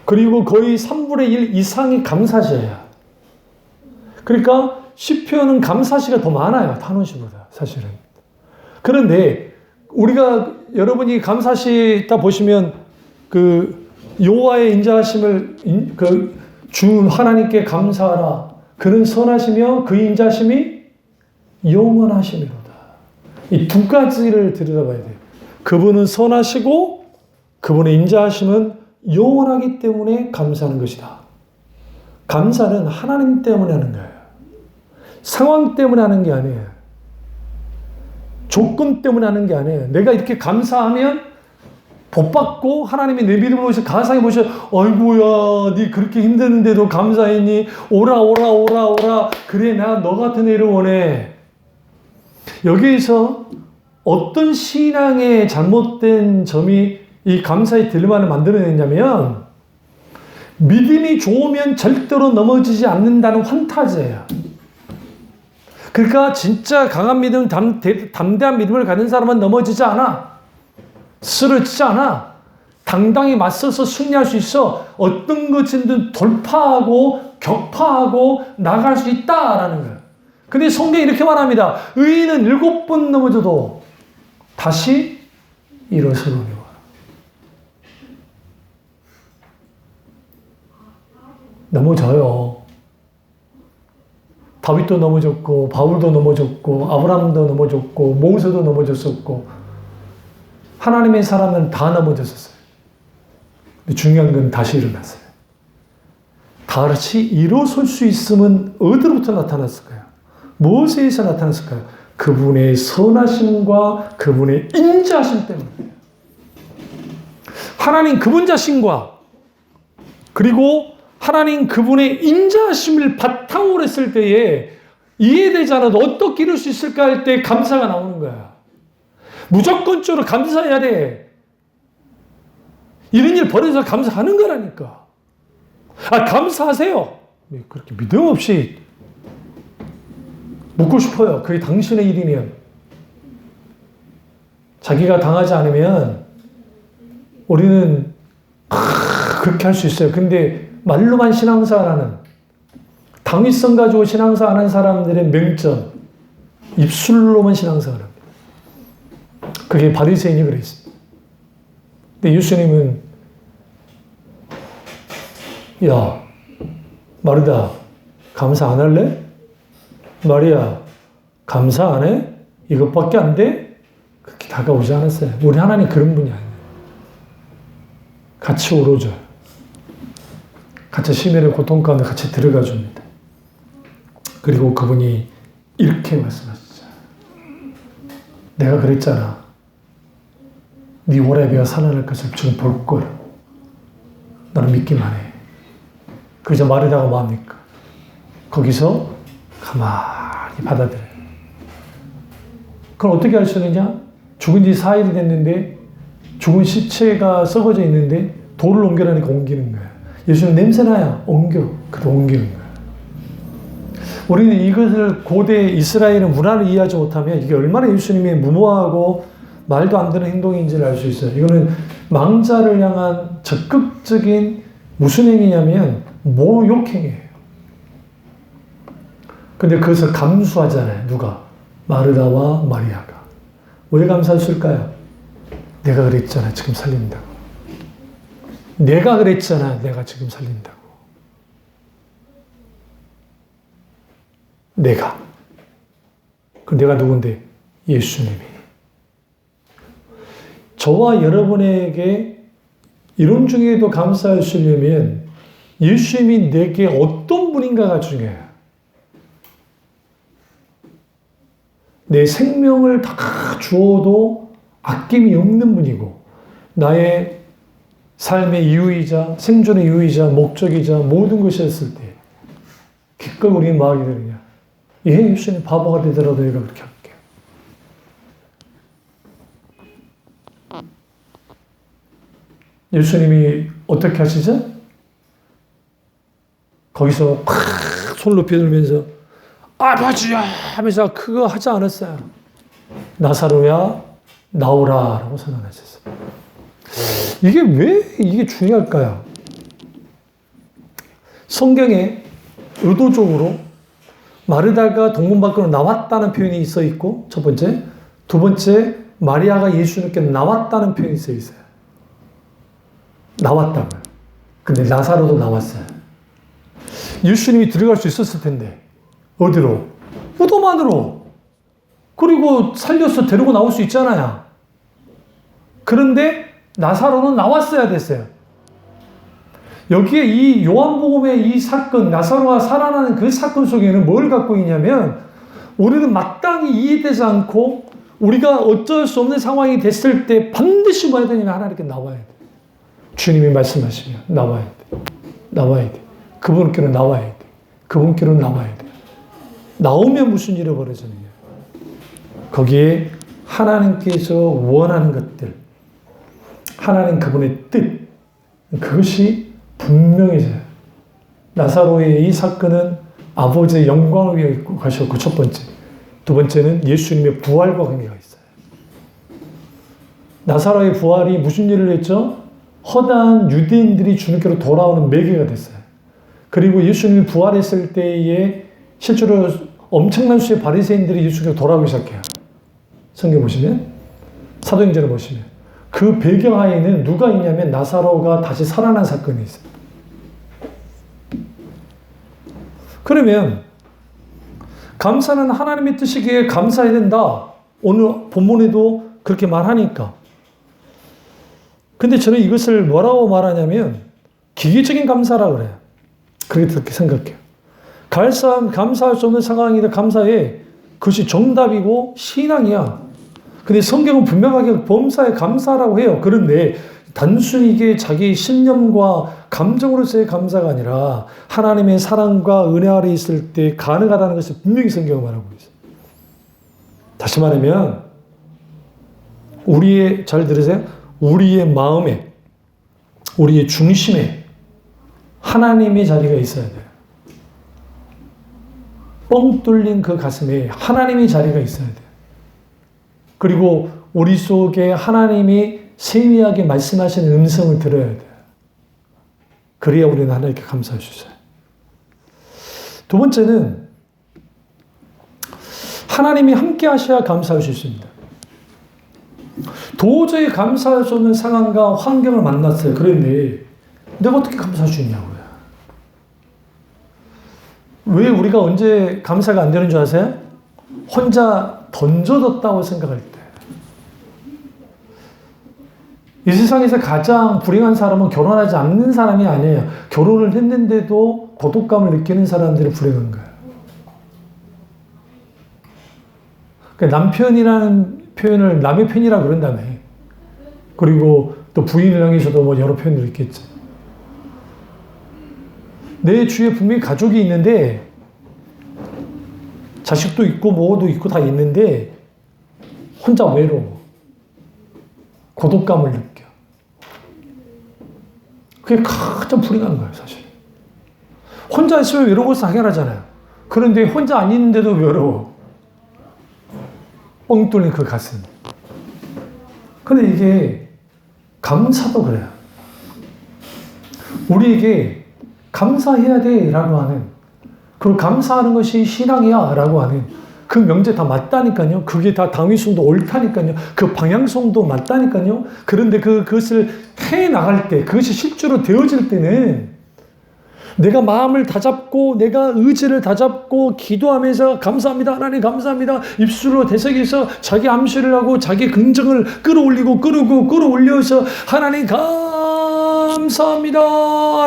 그리고 거의 3분의 1 이상이 감사시야. 그러니까 시편은 감사시가 더 많아요. 탄원시보다 사실은. 그런데 우리가 여러분이 감사시 딱 보시면 그 여호와의 인자하심을 주 하나님께 감사하라. 그는 선하시며 그 인자하심이 영원하심이로다. 이 두 가지를 들여다봐야 돼요. 그분은 선하시고 그분의 인자하심은 영원하기 때문에 감사하는 것이다. 감사는 하나님 때문에 하는 거예요. 상황 때문에 하는 게 아니에요. 조건 때문에 하는 게 아니에요. 내가 이렇게 감사하면 복받고 하나님이 내 믿음을 보셔서 가상에 보셔, 아이고야, 네 그렇게 힘드는데도 감사했니? 오라. 그래, 나 너 같은 애를 원해. 여기에서 어떤 신앙의 잘못된 점이 이 감사의 딜레마를 만들어냈냐면, 믿음이 좋으면 절대로 넘어지지 않는다는 환타지예요. 그러니까 진짜 강한 믿음, 담대한 믿음을 가진 사람은 넘어지지 않아. 쓰러지지 않아. 당당히 맞서서 승리할 수 있어. 어떤 것이든 돌파하고 격파하고 나갈 수 있다라는 거예요. 근데 성경이 이렇게 말합니다. 의인은 7번 넘어져도 다시 일어서려니와. 넘어져요. 다윗도 넘어졌고, 바울도 넘어졌고, 아브라함도 넘어졌고, 모세도 넘어졌었고, 하나님의 사람은 다 넘어졌었어요. 근데 중요한 건 다시 일어났어요. 다시 일어설 수 있음은 어디로부터 나타났을까요? 무엇에서 나타났을까요? 그분의 선하심과 그분의 인자하심 때문이에요. 하나님 그분 자신과 그리고 하나님 그분의 인자하심을 바탕으로 했을 때에 이해되지 않아도 어떻게 이룰 수 있을까 할 때 감사가 나오는 거야. 무조건적으로 감사해야 돼. 이런 일 벌어서 감사하는 거라니까. 감사하세요. 그렇게 믿음 없이 묻고 싶어요. 그게 당신의 일이면. 자기가 당하지 않으면 우리는 그렇게 할 수 있어요. 근데 말로만 신앙생활하는, 당위성 가지고 신앙생활하는 사람들의 명점, 입술로만 신앙생활합니다. 그게 바리새인이 그랬습니다. 근데 예수님은, 야, 마르다, 감사 안 할래? 마리아, 감사 안 해? 이것밖에 안 돼? 그렇게 다가오지 않았어요. 우리 하나님 그런 분이 아니에요. 같이 울어줘요. 같이 심연의 고통 가운데 같이 들어가 줍니다. 그리고 그분이 이렇게 말씀하시죠. 내가 그랬잖아. 네 오라비가 살아날 것을 지금 볼 거야. 너는 믿기만 해. 그러자 마르다가 뭐합니까? 거기서 가만히 받아들여요. 그럼 어떻게 할 수 있느냐? 죽은 지 4일이 됐는데 죽은 시체가 썩어져 있는데 돌을 옮겨라니까 옮기는 거야. 예수님 냄새나요? 옮겨. 그래도 옮기는 거야. 우리는 이것을 고대 이스라엘의 문화를 이해하지 못하면 이게 얼마나 예수님이 무모하고 말도 안 되는 행동인지를 알 수 있어요. 이거는 망자를 향한 적극적인 무슨 행위냐면 모욕행위예요. 근데 그것을 감수하잖아요. 누가? 마르다와 마리아가. 왜 감사했을까요? 내가 그랬잖아. 지금 살린다고. 내가 그랬잖아. 내가 지금 살린다고. 내가. 그 내가 누군데? 예수님이. 저와 여러분에게 이런 중에도 감사하시려면 예수님이 내게 어떤 분인가가 중요해요. 내 생명을 다 주어도 아낌이 없는 분이고 나의 삶의 이유이자 생존의 이유이자 목적이자 모든 것이었을 때 기꺼이 우리는 마음이 되느냐. 예, 예수님 바보가 되더라도 내가 그렇게 할게요. 예수님이 어떻게 하시죠? 거기서 손 높이 들면서 아버지야 하면서 그거 하지 않았어요. 나사로야 나오라 라고 선언하셨어요. 이게 왜 이게 중요할까요? 성경에 의도적으로 마르다가 동문 밖으로 나왔다는 표현이 있어 있고 첫 번째, 두 번째 마리아가 예수님께 나왔다는 표현이 있어 있어요. 나왔다고요. 근데 나사로도 나왔어요. 예수님이 들어갈 수 있었을 텐데 어디로? 무덤 안으로. 그리고 살려서 데리고 나올 수 있잖아요. 그런데 나사로는 나왔어야 됐어요. 여기에 이 요한복음의 이 사건, 나사로가 살아나는 그 사건 속에는 뭘 갖고 있냐면 우리는 마땅히 이해되지 않고 우리가 어쩔 수 없는 상황이 됐을 때 반드시 뭐 해야 되냐면 하나님께 나와야 돼. 주님이 말씀하시면 나와야 돼. 나와야 돼. 그분께로 나와야 돼. 그분께로 나와야 돼. 나오면 무슨 일이 벌어지느냐. 거기에 하나님께서 원하는 것들, 하나님 그분의 뜻, 그것이 분명해져요. 나사로의 이 사건은 아버지의 영광을 위해 가셨고 첫 번째. 두 번째는 예수님의 부활과 관계가 있어요. 나사로의 부활이 무슨 일을 했죠? 허다한 유대인들이 주님께로 돌아오는 매개가 됐어요. 그리고 예수님이 부활했을 때에 실제로 엄청난 수의 바리새인들이 예수님께로 돌아오기 시작해요. 성경 보시면, 사도행전을 보시면 그 배경하에는 누가 있냐면 나사로가 다시 살아난 사건이 있어요. 그러면 감사는 하나님의 뜻이기에 감사해야 된다. 오늘 본문에도 그렇게 말하니까. 근데 저는 이것을 뭐라고 말하냐면 기계적인 감사라고 그래요. 그렇게 생각해요. 감사할 수 없는 상황이다 감사해. 그것이 정답이고 신앙이야. 근데 성경은 분명하게 범사에 감사라고 해요. 그런데 단순히 이게 자기 신념과 감정으로서의 감사가 아니라 하나님의 사랑과 은혜 아래 있을 때 가능하다는 것을 분명히 성경은 말하고 있어요. 다시 말하면 잘 들으세요. 우리의 마음에, 우리의 중심에 하나님의 자리가 있어야 돼요. 뻥 뚫린 그 가슴에 하나님의 자리가 있어야 돼요. 그리고 우리 속에 하나님이 세미하게 말씀하시는 음성을 들어야 돼요. 그래야 우리는 하나님께 감사할 수 있어요. 두 번째는 하나님이 함께 하셔야 감사할 수 있습니다. 도저히 감사할 수 없는 상황과 환경을 만났어요. 그런데 내가 어떻게 감사할 수 있냐고요. 왜 우리가 언제 감사가 안 되는 줄 아세요? 혼자 던져뒀다고 생각할 때. 이 세상에서 가장 불행한 사람은 결혼하지 않는 사람이 아니에요. 결혼을 했는데도 고독감을 느끼는 사람들이 불행한 거예요. 그러니까 남편이라는 표현을 남의 편이라 그런다며. 그리고 또 부인을 향해서도 뭐 여러 표현들이 있겠죠. 내 주위에 분명히 가족이 있는데 자식도 있고 뭐도 있고 다 있는데 혼자 외로워. 고독감을 느껴. 그게 가장 불이 나는 거예요, 사실. 혼자 있으면 외로운 것은 당연하잖아요. 그런데 혼자 안 있는데도 외로워. 뻥 뚫린 그 가슴. 근데 이게 감사도 그래요. 우리에게 감사해야 돼 라고 하는, 그리고 감사하는 것이 신앙이야 라고 하는 그 명제 다 맞다니까요. 그게 다 당위성도 옳다니까요. 그 방향성도 맞다니까요. 그런데 그것을 해나갈 때, 그것이 실제로 되어질 때는 내가 마음을 다잡고 내가 의지를 다잡고 기도하면서 감사합니다 하나님 감사합니다 입술로 되새겨서 자기 암시를 하고 자기 긍정을 끌어올리고 끌어올려서 하나님 감사합니다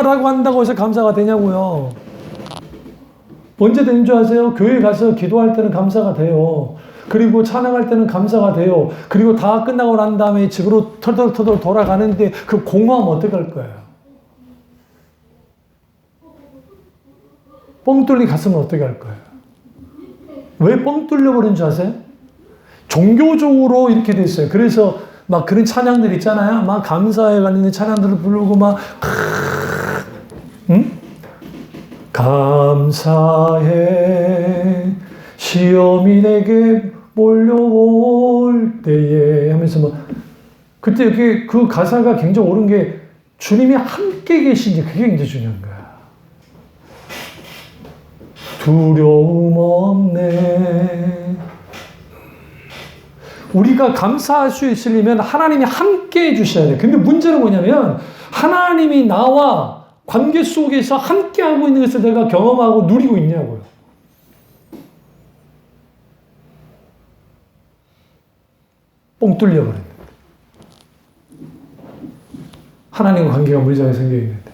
라고 한다고 해서 감사가 되냐고요. 언제 되는 줄 아세요? 교회 가서 기도할 때는 감사가 돼요. 그리고 찬양할 때는 감사가 돼요. 그리고 다 끝나고 난 다음에 집으로 터덜터덜 돌아가는데 그 공허하면 어떡할 거예요? 뻥 뚫린 가슴은 어떻게 할 거예요? 왜 뻥 뚫려버린 줄 아세요? 종교적으로 이렇게 돼 있어요. 그래서 막 그런 찬양들 있잖아요. 막 감사에 관련된 찬양들을 부르고 막, 응? 감사해 시험이 내게 몰려올 때에 하면서 막 그때 이렇게 그 가사가 굉장히 옳은 게 주님이 함께 계신지 그게 굉장히 중요한 거야. 두려움 없네. 우리가 감사할 수 있으려면 하나님이 함께 해주셔야 돼. 근데 문제는 뭐냐면 하나님이 나와 관계 속에서 함께 하고 있는 것을 내가 경험하고 누리고 있냐고요. 뻥 뚫려버린다. 하나님과 관계가 물리적으로 생겨 있는데.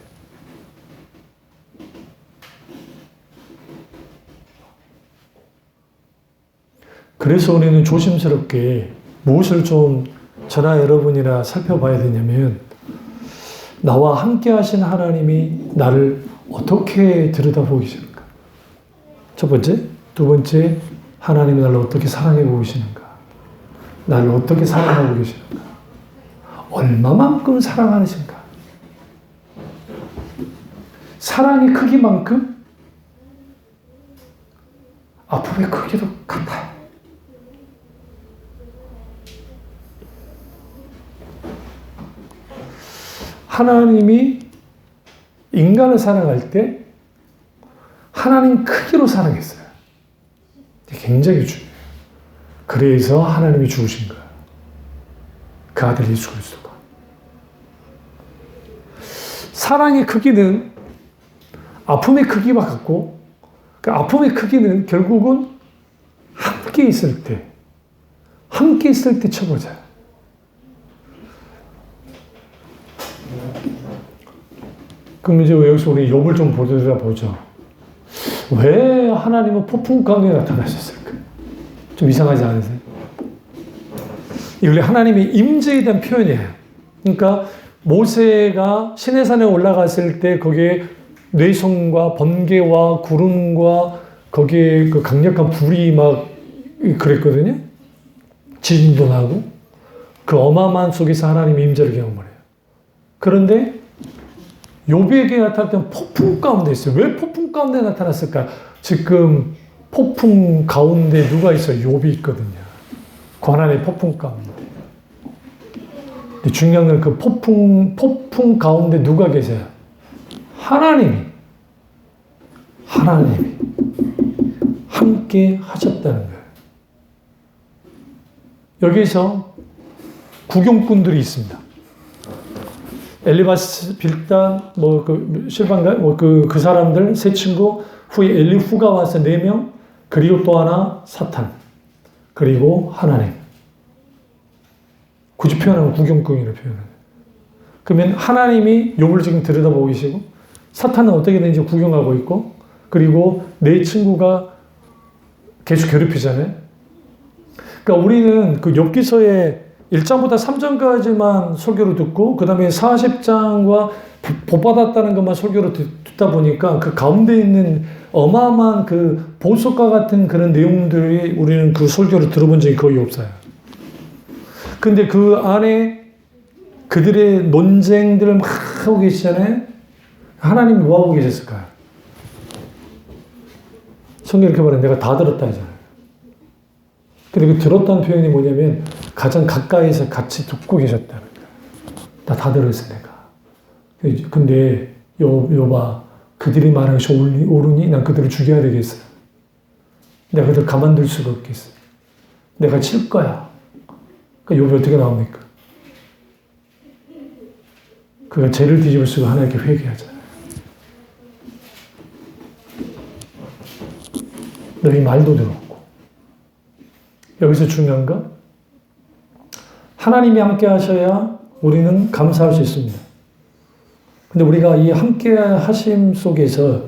그래서 우리는 조심스럽게 무엇을 좀 저나 여러분이나 살펴봐야 되냐면 나와 함께 하신 하나님이 나를 어떻게 들여다보고 계시는가. 첫 번째. 두 번째, 하나님이 나를 어떻게 사랑해 보고 계시는가. 나를 어떻게 사랑하고 계시는가. 얼마만큼 사랑하시는가. 사랑의 크기만큼 아픔의 크기도 같아요. 하나님이 인간을 사랑할 때 하나님 크기로 사랑했어요. 굉장히 중요해요. 그래서 하나님이 죽으신 거예요. 그 아들 예수 그리스도가. 사랑의 크기는 아픔의 크기와 같고 그 아픔의 크기는 결국은 함께 있을 때 쳐보자요. 그럼 이제 여기서 우리 욥을 좀 보죠. 왜 하나님은 폭풍 가운데 나타나셨을까? 좀 이상하지 않으세요? 이게 하나님의 임재에 대한 표현이에요. 그러니까 모세가 시내산에 올라갔을 때 거기에 뇌성과 번개와 구름과 거기에 그 강력한 불이 막 그랬거든요. 지진도 나고 그 어마어마한 속에서 하나님의 임재를 경험을 해요. 그런데 욥에게 나타날 때는 폭풍 가운데 있어요. 왜 폭풍 가운데 나타났을까? 지금 폭풍 가운데 누가 있어요? 욥이 있거든요. 고난의 폭풍 가운데. 근데 중요한 건 그 폭풍 가운데 누가 계세요? 하나님이 함께 하셨다는 거예요. 여기서 구경꾼들이 있습니다. 엘리바스, 빌단, 실반가, 그 사람들, 세 친구, 후에 엘리후가 와서 4명, 그리고 또 하나, 사탄, 그리고 하나님. 굳이 표현하면 구경꾼이라고 표현해요. 그러면 하나님이 욥을 지금 들여다보고 계시고, 사탄은 어떻게든지 구경하고 있고, 그리고 내 친구가 계속 괴롭히잖아요. 그러니까 우리는 그 욥기서의 1장부터 3장까지만 설교를 듣고 그 다음에 40장과 복받았다는 것만 설교를 듣다 보니까 그 가운데 있는 어마어마한 그 보석과 같은 그런 내용들이 우리는 그 설교를 들어본 적이 거의 없어요. 근데 그 안에 그들의 논쟁들을 막 하고 계시잖아요. 하나님이 뭐하고 계셨을까요? 성경 이렇게 말해 내가 다 들었다 하잖아요. 근데 그 들었다는 표현이 뭐냐면 가장 가까이서 같이 듣고 계셨다는 거예요. 나 다 들었어 내가. 근데 여봐 그들이 말하는 것이 옳으니 난 그들을 죽여야 되겠어. 내가 그들 가만둘 수가 없겠어. 내가 칠 거야. 그러니까 욥이 어떻게 나옵니까? 그가 죄를 뒤집을 수가 하나님께 회개하잖아요. 너희 말도 들었고. 여기서 중요한 건 하나님이 함께 하셔야 우리는 감사할 수 있습니다. 근데 우리가 이 함께 하심 속에서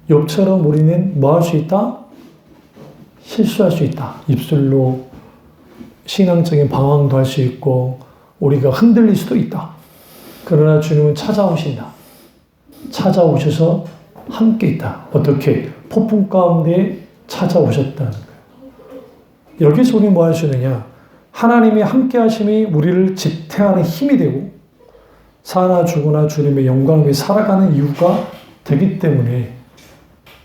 욥처럼 우리는 뭐 할 수 있다? 실수할 수 있다. 입술로 신앙적인 방황도 할 수 있고 우리가 흔들릴 수도 있다. 그러나 주님은 찾아오신다. 찾아오셔서 함께 있다. 어떻게? 폭풍 가운데 찾아오셨다는 거예요. 여기서 우리 뭐 할 수 있느냐? 하나님이 함께 하심이 우리를 지탱하는 힘이 되고 사나 죽으나 주님의 영광 위에 살아가는 이유가 되기 때문에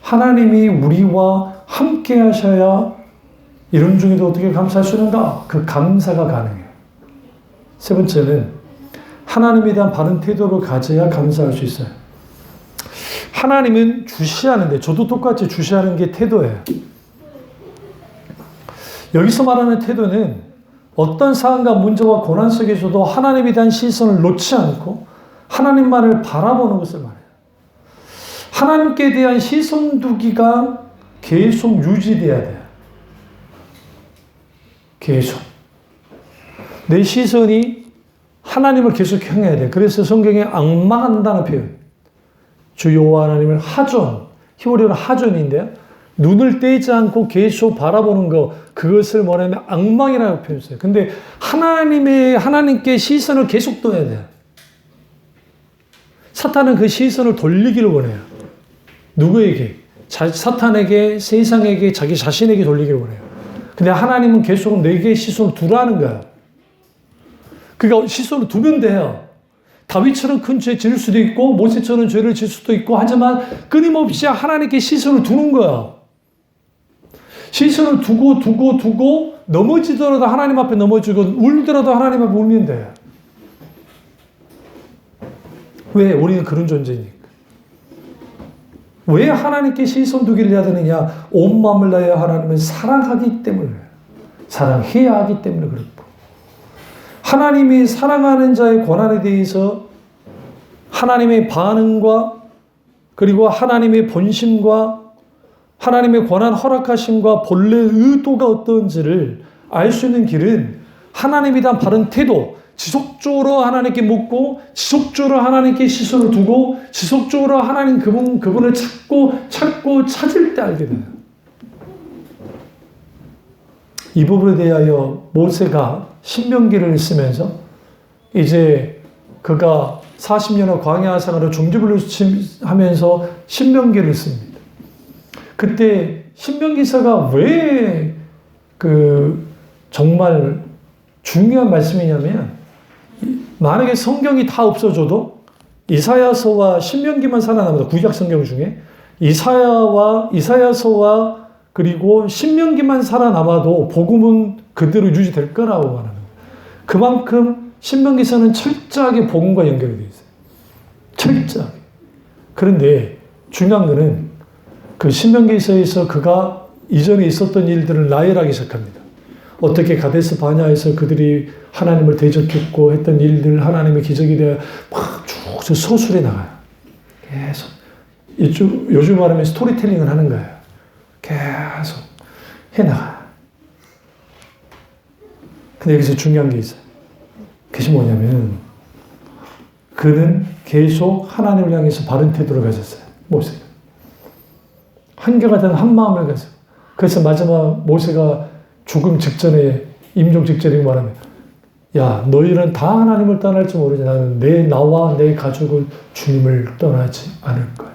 하나님이 우리와 함께 하셔야 이런 중에도 어떻게 감사할 수 있는가? 그 감사가 가능해요. 세 번째는 하나님에 대한 바른 태도를 가져야 감사할 수 있어요. 하나님은 주시하는데 저도 똑같이 주시하는 게 태도예요. 여기서 말하는 태도는 어떤 상황과 문제와 고난 속에서도 하나님에 대한 시선을 놓지 않고 하나님만을 바라보는 것을 말해요. 하나님께 대한 시선 두기가 계속 유지돼야 돼요. 계속. 내 시선이 하나님을 계속 향해야 돼요. 그래서 성경에 앙망한다는 표현. 주 여호와 하나님을 하존, 히브리어로 하존인데요. 눈을 떼지 않고 계속 바라보는 것, 그것을 뭐냐면 앙망이라고 표현했어요. 근데 하나님께 시선을 계속 둬야 돼요. 사탄은 그 시선을 돌리기를 원해요. 누구에게? 사탄에게, 세상에게, 자기 자신에게 돌리기를 원해요. 근데 하나님은 계속 내게 시선을 두라는 거야. 그러니까 시선을 두면 돼요. 다윗처럼 큰 죄 지을 수도 있고 모세처럼 죄를 질 수도 있고 하지만 끊임없이 하나님께 시선을 두는 거야. 시선을 두고 넘어지더라도 하나님 앞에 넘어지고 울더라도 하나님 앞에 울면 돼. 왜? 우리는 그런 존재니까. 왜 하나님께 시선 두기를 해야 되느냐? 온 마음을 다해 하나님을 사랑하기 때문에, 사랑해야 하기 때문에 그렇고, 하나님이 사랑하는 자의 권한에 대해서 하나님의 반응과 그리고 하나님의 본심과 하나님의 권한 허락하심과 본래 의도가 어떤지를 알 수 있는 길은 하나님에 대한 바른 태도, 지속적으로 하나님께 묻고 지속적으로 하나님께 시선을 두고 지속적으로 하나님 그분을 찾고 찾을 때 알게 돼요. 이 부분에 대하여 모세가 신명기를 쓰면서 이제 그가 40년의 광야 생활을 종지부를 하면서 신명기를 씁니다. 그때 신명기서가 왜 정말 중요한 말씀이냐면 만약에 성경이 다 없어져도 이사야서와 신명기만 살아남아도 구약 성경 중에 이사야서와 그리고 신명기만 살아남아도 복음은 그대로 유지될 거라고 말하는 거예요. 그만큼 신명기서는 철저하게 복음과 연결이 되어 있어요. 철저하게. 그런데 중요한 거는 그 신명기서에서 그가 이전에 있었던 일들을 나열하기 시작합니다. 어떻게 가데스 바냐에서 그들이 하나님을 대적했고 했던 일들, 하나님의 기적에 대해 막 쭉 서술해 나가요. 계속. 요즘 말하면 스토리텔링을 하는 거예요. 계속 해나가요. 근데 여기서 중요한 게 있어요. 그것이 뭐냐면 그는 계속 하나님을 향해서 바른 태도를 가졌어요. 모세가. 한결같은 한 마음을 가졌어요. 그래서 마지막 모세가 죽음 직전에 임종 직전에 말하면 야 너희는 다 하나님을 떠날지 모르지 나는 나와 내 가족은 주님을 떠나지 않을 거야.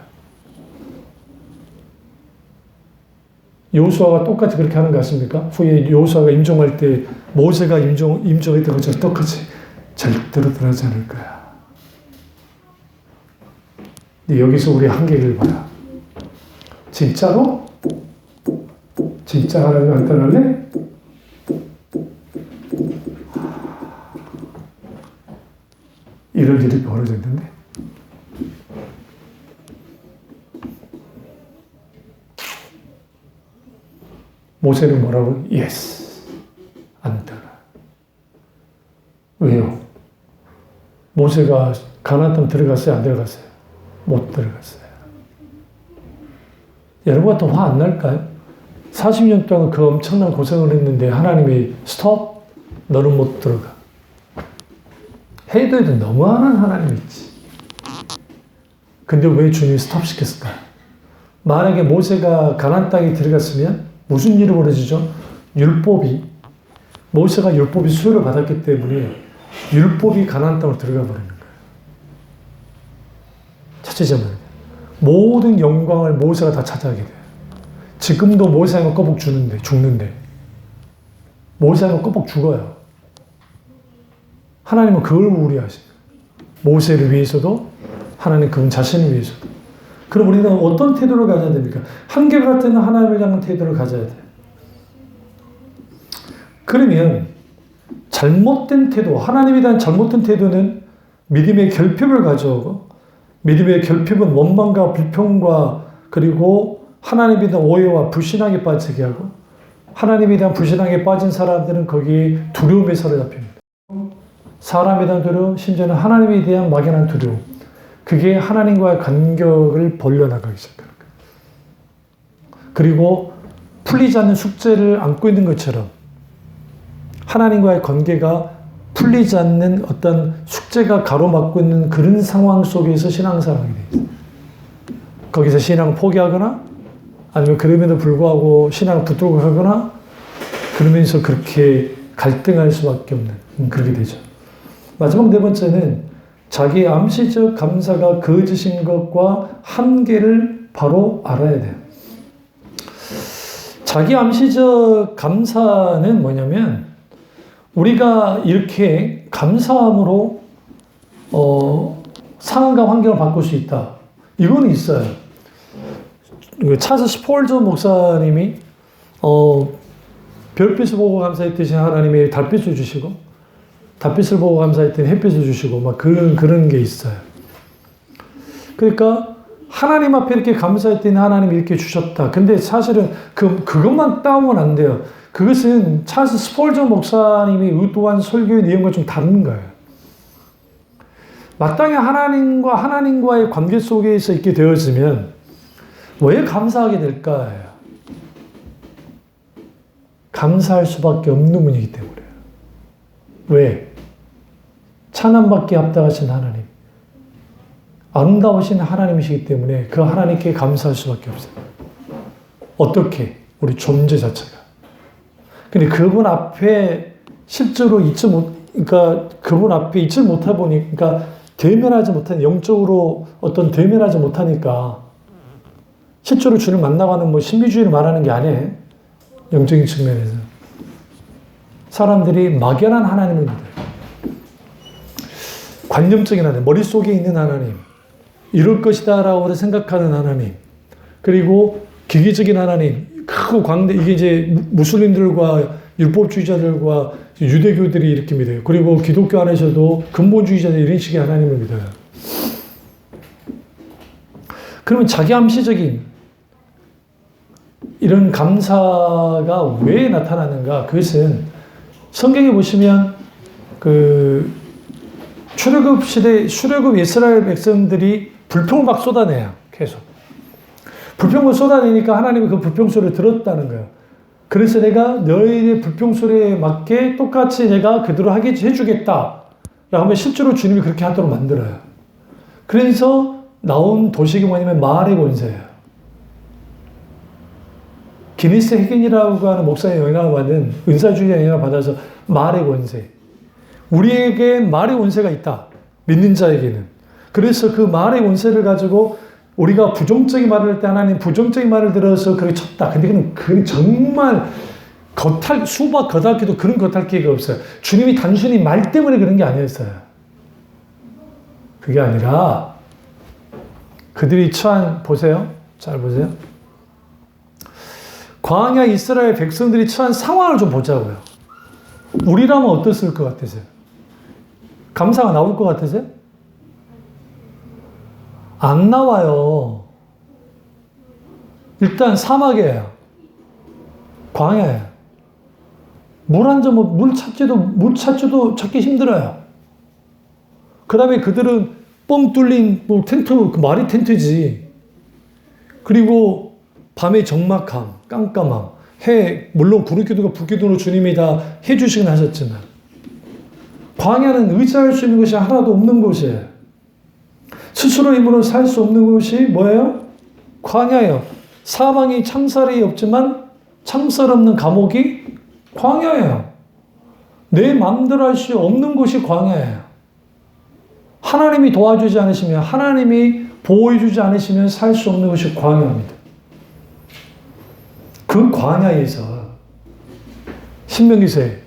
여호수아가 똑같이 그렇게 하는 것 같습니까? 후에 여호수아가 임종할 때 모세가 임종했던 것처럼 똑같이 절대로 드러나지 않을 거야. 근데 여기서 우리 한계를 봐요. 진짜로? 진짜 하나님 안 떠날래? 이럴 일이 벌어졌는데 모세는 뭐라고? 예스. 안 떠나. 왜요? 모세가 가나안 땅 들어갔어요? 안 들어갔어요? 못 들어갔어요. 여러분 같은 화 안 날까요? 40년 동안 그 엄청난 고생을 했는데 하나님이 스톱? 너는 못 들어가. 해도 너무하는 하나님이 있지. 근데 왜 주님이 스톱시켰을까요? 만약에 모세가 가나안 땅에 들어갔으면 무슨 일이 벌어지죠? 모세가 율법이 수요를 받았기 때문에 율법이 가나안 땅으로 들어가 버리는 거예요. 첫째점은 모든 영광을 모세가 다 차지하게 돼요. 지금도 모세하면 꼬북 죽는데 모세하면 꼬북 죽어요. 하나님은 그걸 우려하시는 거예요. 모세를 위해서도 하나님 그분 자신을 위해서도. 그럼 우리는 어떤 태도를 가져야 됩니까? 한결같은 하나님을 향한 태도를 가져야 돼요. 그러면 잘못된 태도, 하나님에 대한 잘못된 태도는 믿음의 결핍을 가져오고 믿음의 결핍은 원망과 불평과 그리고 하나님에 대한 오해와 불신앙에 빠지게 하고 하나님에 대한 불신앙에 빠진 사람들은 거기에 두려움에 사로잡힙니다. 사람에 대한 두려움, 심지어는 하나님에 대한 막연한 두려움. 그게 하나님과의 간격을 벌려나가기 시작합니다. 그리고 풀리지 않는 숙제를 안고 있는 것처럼 하나님과의 관계가 풀리지 않는 어떤 숙제가 가로막고 있는 그런 상황 속에서 신앙생활이 되어 있어요. 거기서 신앙을 포기하거나 아니면 그럼에도 불구하고 신앙을 붙들고 하거나 그러면서 그렇게 갈등할 수밖에 없는 그렇게 되죠. 마지막 네 번째는 자기 암시적 감사가 거짓인 것과 한계를 바로 알아야 돼요. 자기 암시적 감사는 뭐냐면 우리가 이렇게 감사함으로 상황과 환경을 바꿀 수 있다. 이거는 있어요. 찰스 스폴저 목사님이 별빛을 보고 감사했듯이 하나님이 달빛을 주시고 달빛을 보고 감사했더니 햇빛을 주시고 막 그런 게 있어요. 그러니까 하나님 앞에 이렇게 감사했더니 하나님이 이렇게 주셨다. 근데 사실은 그것만 따오면 안 돼요. 그것은 찰스 스폴저 목사님이 의도한 설교의 내용과 좀 다른 거예요. 마땅히 하나님과의 관계 속에서 있게 되어지면 왜 감사하게 될까요? 감사할 수밖에 없는 분이기 때문에요. 왜? 찬양받기에 합당하신 하나님, 아름다우신 하나님이시기 때문에 그 하나님께 감사할 수밖에 없어요. 어떻게? 우리 존재 자체가. 근데 그분 앞에 실제로 그러니까 그분 앞에 있지 못하 보니까, 그러니까 대면하지 못한, 영적으로 대면하지 못하니까 실제로 주를 만나가는 신비주의를 말하는 게 아니에요. 영적인 측면에서. 사람들이 막연한 하나님을 믿어요. 관념적인 하나님, 머릿속에 있는 하나님, 이럴 것이다 라고 생각하는 하나님, 그리고 기계적인 하나님, 크고 광대, 이게 이제 무슬림들과 율법주의자들과 유대교들이 이렇게 믿어요. 그리고 기독교 안에서도 근본주의자들이 이런 식의 하나님을 믿어요. 그러면 자기 암시적인 이런 감사가 왜 나타나는가? 그것은 성경에 보시면 출애굽 이스라엘 백성들이 불평을 막 쏟아내요. 계속. 불평을 쏟아내니까 하나님이 그 불평 소리를 들었다는 거예요. 그래서 내가 너희의 불평 소리에 맞게 똑같이 내가 그대로 하게 해주겠다. 라고 하면 실제로 주님이 그렇게 하도록 만들어요. 그래서 나온 도식이 뭐냐면 말의 권세예요. 기니스 해겐이라고 하는 목사의 영향을 받은, 은사주의의 영향을 받아서 말의 권세. 우리에게 말의 권세가 있다. 믿는 자에게는. 그래서 그 말의 권세를 가지고 우리가 부정적인 말을 할 때 하나님 부정적인 말을 들어서 그렇게 쳤다. 근데 그건 정말 수박 겉핥기도 그런 겉핥기가 없어요. 주님이 단순히 말 때문에 그런 게 아니었어요. 그게 아니라 그들이 처한, 보세요. 잘 보세요. 광야 이스라엘 백성들이 처한 상황을 좀 보자고요. 우리라면 어땠을 것 같으세요? 감사가 나올 것 같으세요? 안 나와요. 일단 사막이에요. 광야예요. 물 한 점, 물 찾기도 찾기 힘들어요. 그 다음에 그들은 뻥 뚫린 텐트, 그 말이 텐트지. 그리고 밤의 적막함, 깜깜함, 물론 구름기둥과 불기둥으로 주님이 다 해주시긴 하셨지만, 광야는 의지할 수 있는 것이 하나도 없는 곳이에요. 스스로 힘으로 살 수 없는 곳이 뭐예요? 광야예요. 사방이 창살이 없지만 창살 없는 감옥이 광야예요. 내 마음대로 할 수 없는 곳이 광야예요. 하나님이 도와주지 않으시면, 하나님이 보호해주지 않으시면 살 수 없는 것이 광야입니다. 그 광야에서 신명기서에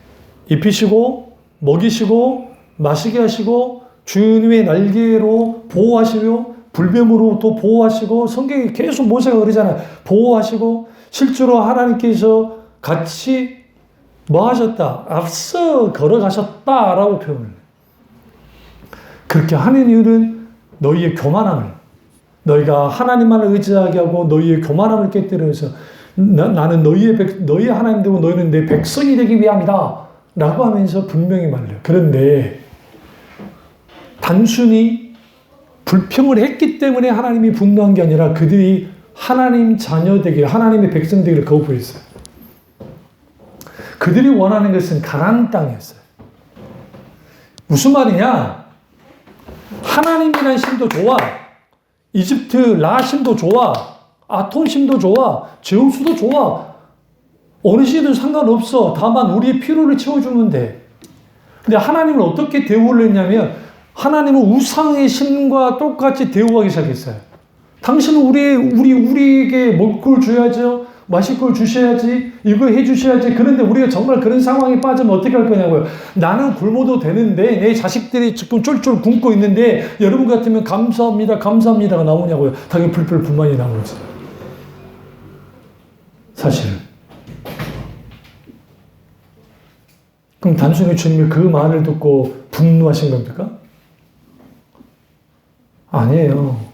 입히시고 먹이시고 마시게 하시고 주님의 날개로 보호하시며 불뱀으로 또 보호하시고, 성경에 계속 모세가 그러잖아요. 보호하시고 실제로 하나님께서 같이 뭐 하셨다? 앞서 걸어가셨다라고 표현을 해요. 그렇게 하는 이유는 너희의 교만함을, 너희가 하나님만을 의지하게 하고 너희의 교만함을 깨뜨려서 나는 너희의 하나님 되고 너희는 내 백성이 되기 위함이다 라고 하면서 분명히 말해요. 그런데 단순히 불평을 했기 때문에 하나님이 분노한 게 아니라 그들이 하나님 자녀 되길, 하나님의 백성 되기를 거부했어요. 그들이 원하는 것은 가나안 땅이었어요. 무슨 말이냐? 하나님이라는 신도 좋아. 이집트 라 신도 좋아. 아톤 신도 좋아. 제우스도 좋아. 어느 신도 상관없어. 다만 우리의 필요를 채워주면 돼. 근데 하나님을 어떻게 대우를 했냐면, 하나님은 우상의 신과 똑같이 대우하기 시작했어요. 당신은 우리에게 먹을 걸 줘야죠. 마실 걸 주셔야지. 이거 해 주셔야지. 그런데 우리가 정말 그런 상황에 빠지면 어떻게 할 거냐고요. 나는 굶어도 되는데 내 자식들이 지금 쫄쫄 굶고 있는데 여러분 같으면 감사합니다, 감사합니다가 나오냐고요. 당연히 불만이 나오죠. 사실은. 그럼 단순히 주님이 그 말을 듣고 분노하신 겁니까? 아니에요.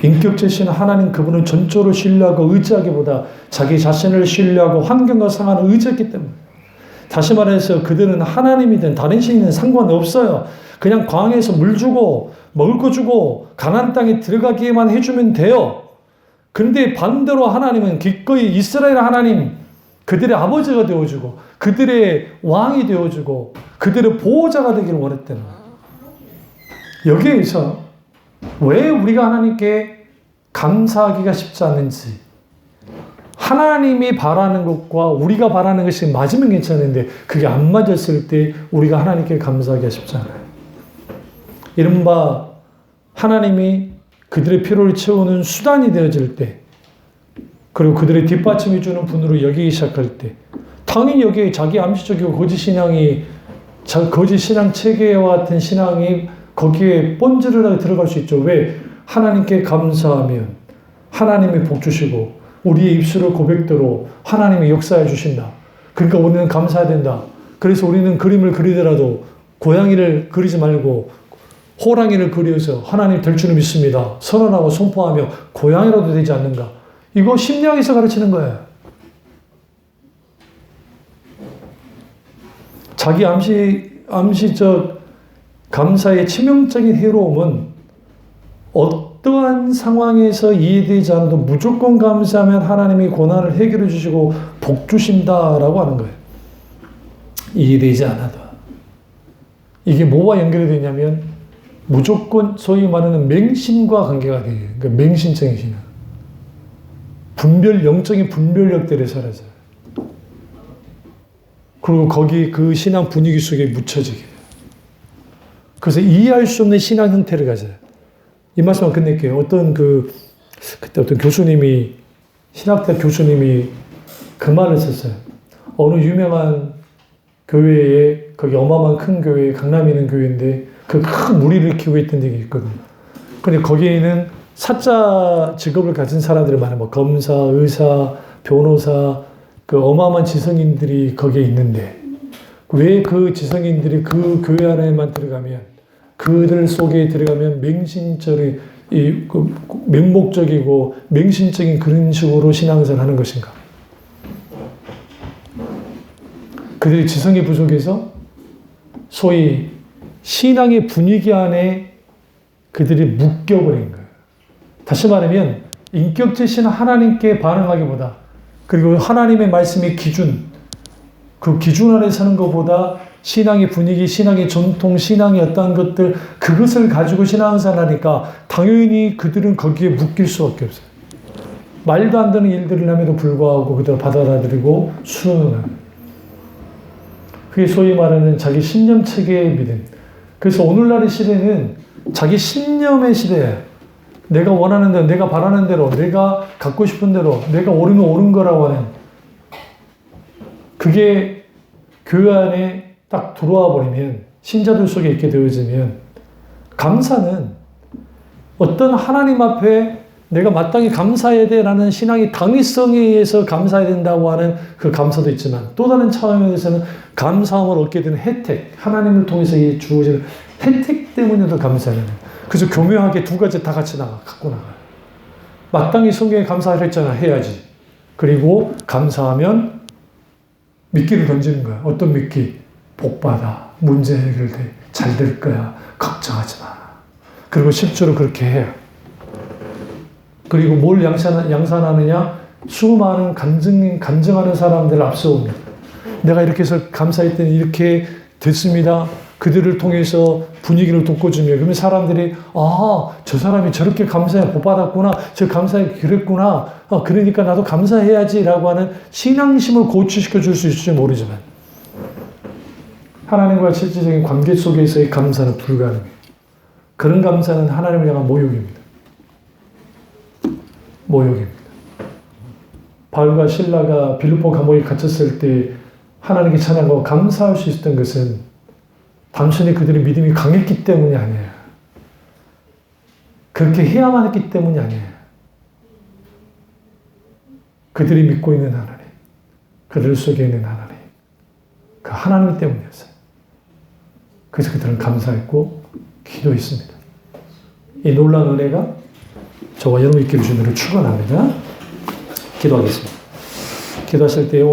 인격체신 하나님, 그분은 전적으로 신뢰하고 의지하기보다 자기 자신을 신뢰하고 환경과 상황을 의지했기 때문에. 다시 말해서 그들은 하나님이든 다른 신이든 상관없어요. 그냥 광야에서 물 주고 먹을 거 주고 가나안 땅에 들어가기만 해주면 돼요. 근데 반대로 하나님은 기꺼이 이스라엘 하나님, 그들의 아버지가 되어주고 그들의 왕이 되어주고 그들의 보호자가 되기를 원했다는 거예요. 여기에서 왜 우리가 하나님께 감사하기가 쉽지 않는지, 하나님이 바라는 것과 우리가 바라는 것이 맞으면 괜찮은데 그게 안 맞았을 때 우리가 하나님께 감사하기가 쉽지 않아요. 이른바 하나님이 그들의 필요를 채우는 수단이 되어질 때, 그리고 그들의 뒷받침해 주는 분으로 여기기 시작할 때, 당연히 여기에 자기 암시적이고 거짓 신앙이, 거짓 신앙 체계와 같은 신앙이 거기에 번지르르 들어갈 수 있죠. 왜? 하나님께 감사하면 하나님이 복 주시고 우리의 입술의 고백대로 하나님이 역사해 주신다. 그러니까 우리는 감사해야 된다. 그래서 우리는 그림을 그리더라도 고양이를 그리지 말고 호랑이를 그려서 하나님 될 줄을 믿습니다. 선언하고 선포하며 고양이라도 되지 않는가. 이거 심리학에서 가르치는 거예요. 자기 암시적 감사의 치명적인 해로움은 어떠한 상황에서 이해되지 않아도 무조건 감사하면 하나님이 고난을 해결해 주시고 복 주신다라고 하는 거예요. 이해되지 않아도. 이게 뭐와 연결이 되냐면 무조건 소위 말하는 맹신과 관계가 돼요. 그러니까 맹신적인 신앙. 영적인 분별력들이 사라져요. 그리고 거기 그 신앙 분위기 속에 묻혀지게 돼요. 그래서 이해할 수 없는 신앙 형태를 가져요. 이 말씀을 끝낼게요. 그때 어떤 교수님이 신학대 교수님이 그 말을 썼어요. 어느 유명한 교회에, 거기 어마어마한 큰 교회, 강남에 있는 교회인데 그 큰 무리를 키우고 있던 적이 있거든요. 근데 거기에는 사자 직업을 가진 사람들이 많아요. 뭐 검사, 의사, 변호사, 그 어마어마한 지성인들이 거기에 있는데 왜 그 지성인들이 그 교회 안에만 들어가면 그들 속에 들어가면 맹신적인 맹목적이고 맹신적인 그런 식으로 신앙생활을 하는 것인가? 그들이 지성이 부족해서 소위 신앙의 분위기 안에 그들이 묶여버린 거예요. 다시 말하면 인격체 신앙 하나님께 반응하기보다 그리고 하나님의 말씀의 기준, 그 기준 안에 사는 것보다 신앙의 분위기, 신앙의 전통, 신앙의 어떤 것들 그것을 가지고 신앙생활을 하니까 당연히 그들은 거기에 묶일 수밖에 없어요. 말도 안 되는 일들을 함에도 불구하고 그들을 받아들이고 수용하는 그게 소위 말하는 자기 신념체계의 믿음. 그래서 오늘날의 시대는 자기 신념의 시대예요. 내가 원하는 대로, 내가 바라는 대로, 내가 갖고 싶은 대로, 내가 옳으면 옳은 거라고 하는 그게 교회 안에 딱 들어와 버리면 신자들 속에 있게 되어지면 감사는 어떤 하나님 앞에 내가 마땅히 감사해야 돼라는 신앙의 당위성에 의해서 감사해야 된다고 하는 그 감사도 있지만 또 다른 차원에서는 감사함을 얻게 되는 혜택, 하나님을 통해서 주어지는 혜택 때문에도 감사해요. 그래서 교묘하게 두 가지 다 같이 갖고 나가요. 마땅히 성경에 감사하라 했잖아. 해야지. 그리고 감사하면 미끼를 던지는 거야. 어떤 미끼? 복받아. 문제 해결돼. 잘 될 거야. 걱정하지 마. 그리고 실제로 그렇게 해요. 그리고 뭘 양산하느냐? 수많은 간증하는 사람들을 앞세웁니다. 내가 이렇게 해서 감사했더니 이렇게 됐습니다. 그들을 통해서 분위기를 돋궈주며 그러면 사람들이 저 사람이 저렇게 감사해 복 받았구나. 저 감사해 그랬구나. 그러니까 나도 감사해야지라고 하는 신앙심을 고취시켜 줄 수 있을지 모르지만 하나님과 실질적인 관계 속에서의 감사는 불가능해요. 그런 감사는 하나님을 향한 모욕입니다. 모욕입니다. 바울과 실라가 빌립보 감옥에 갇혔을 때 하나님께 찬양하고 감사할 수 있었던 것은 단순히 그들의 믿음이 강했기 때문이 아니에요. 그렇게 해야만 했기 때문이 아니에요. 그들이 믿고 있는 하나님, 그들 속에 있는 하나님, 그 하나님 때문이었어요. 그래서 그들은 감사했고 기도했습니다. 이 놀라운 은혜가 저와 여러분 있기를 주님으로 축원합니다. 기도하겠습니다. 기도하실 때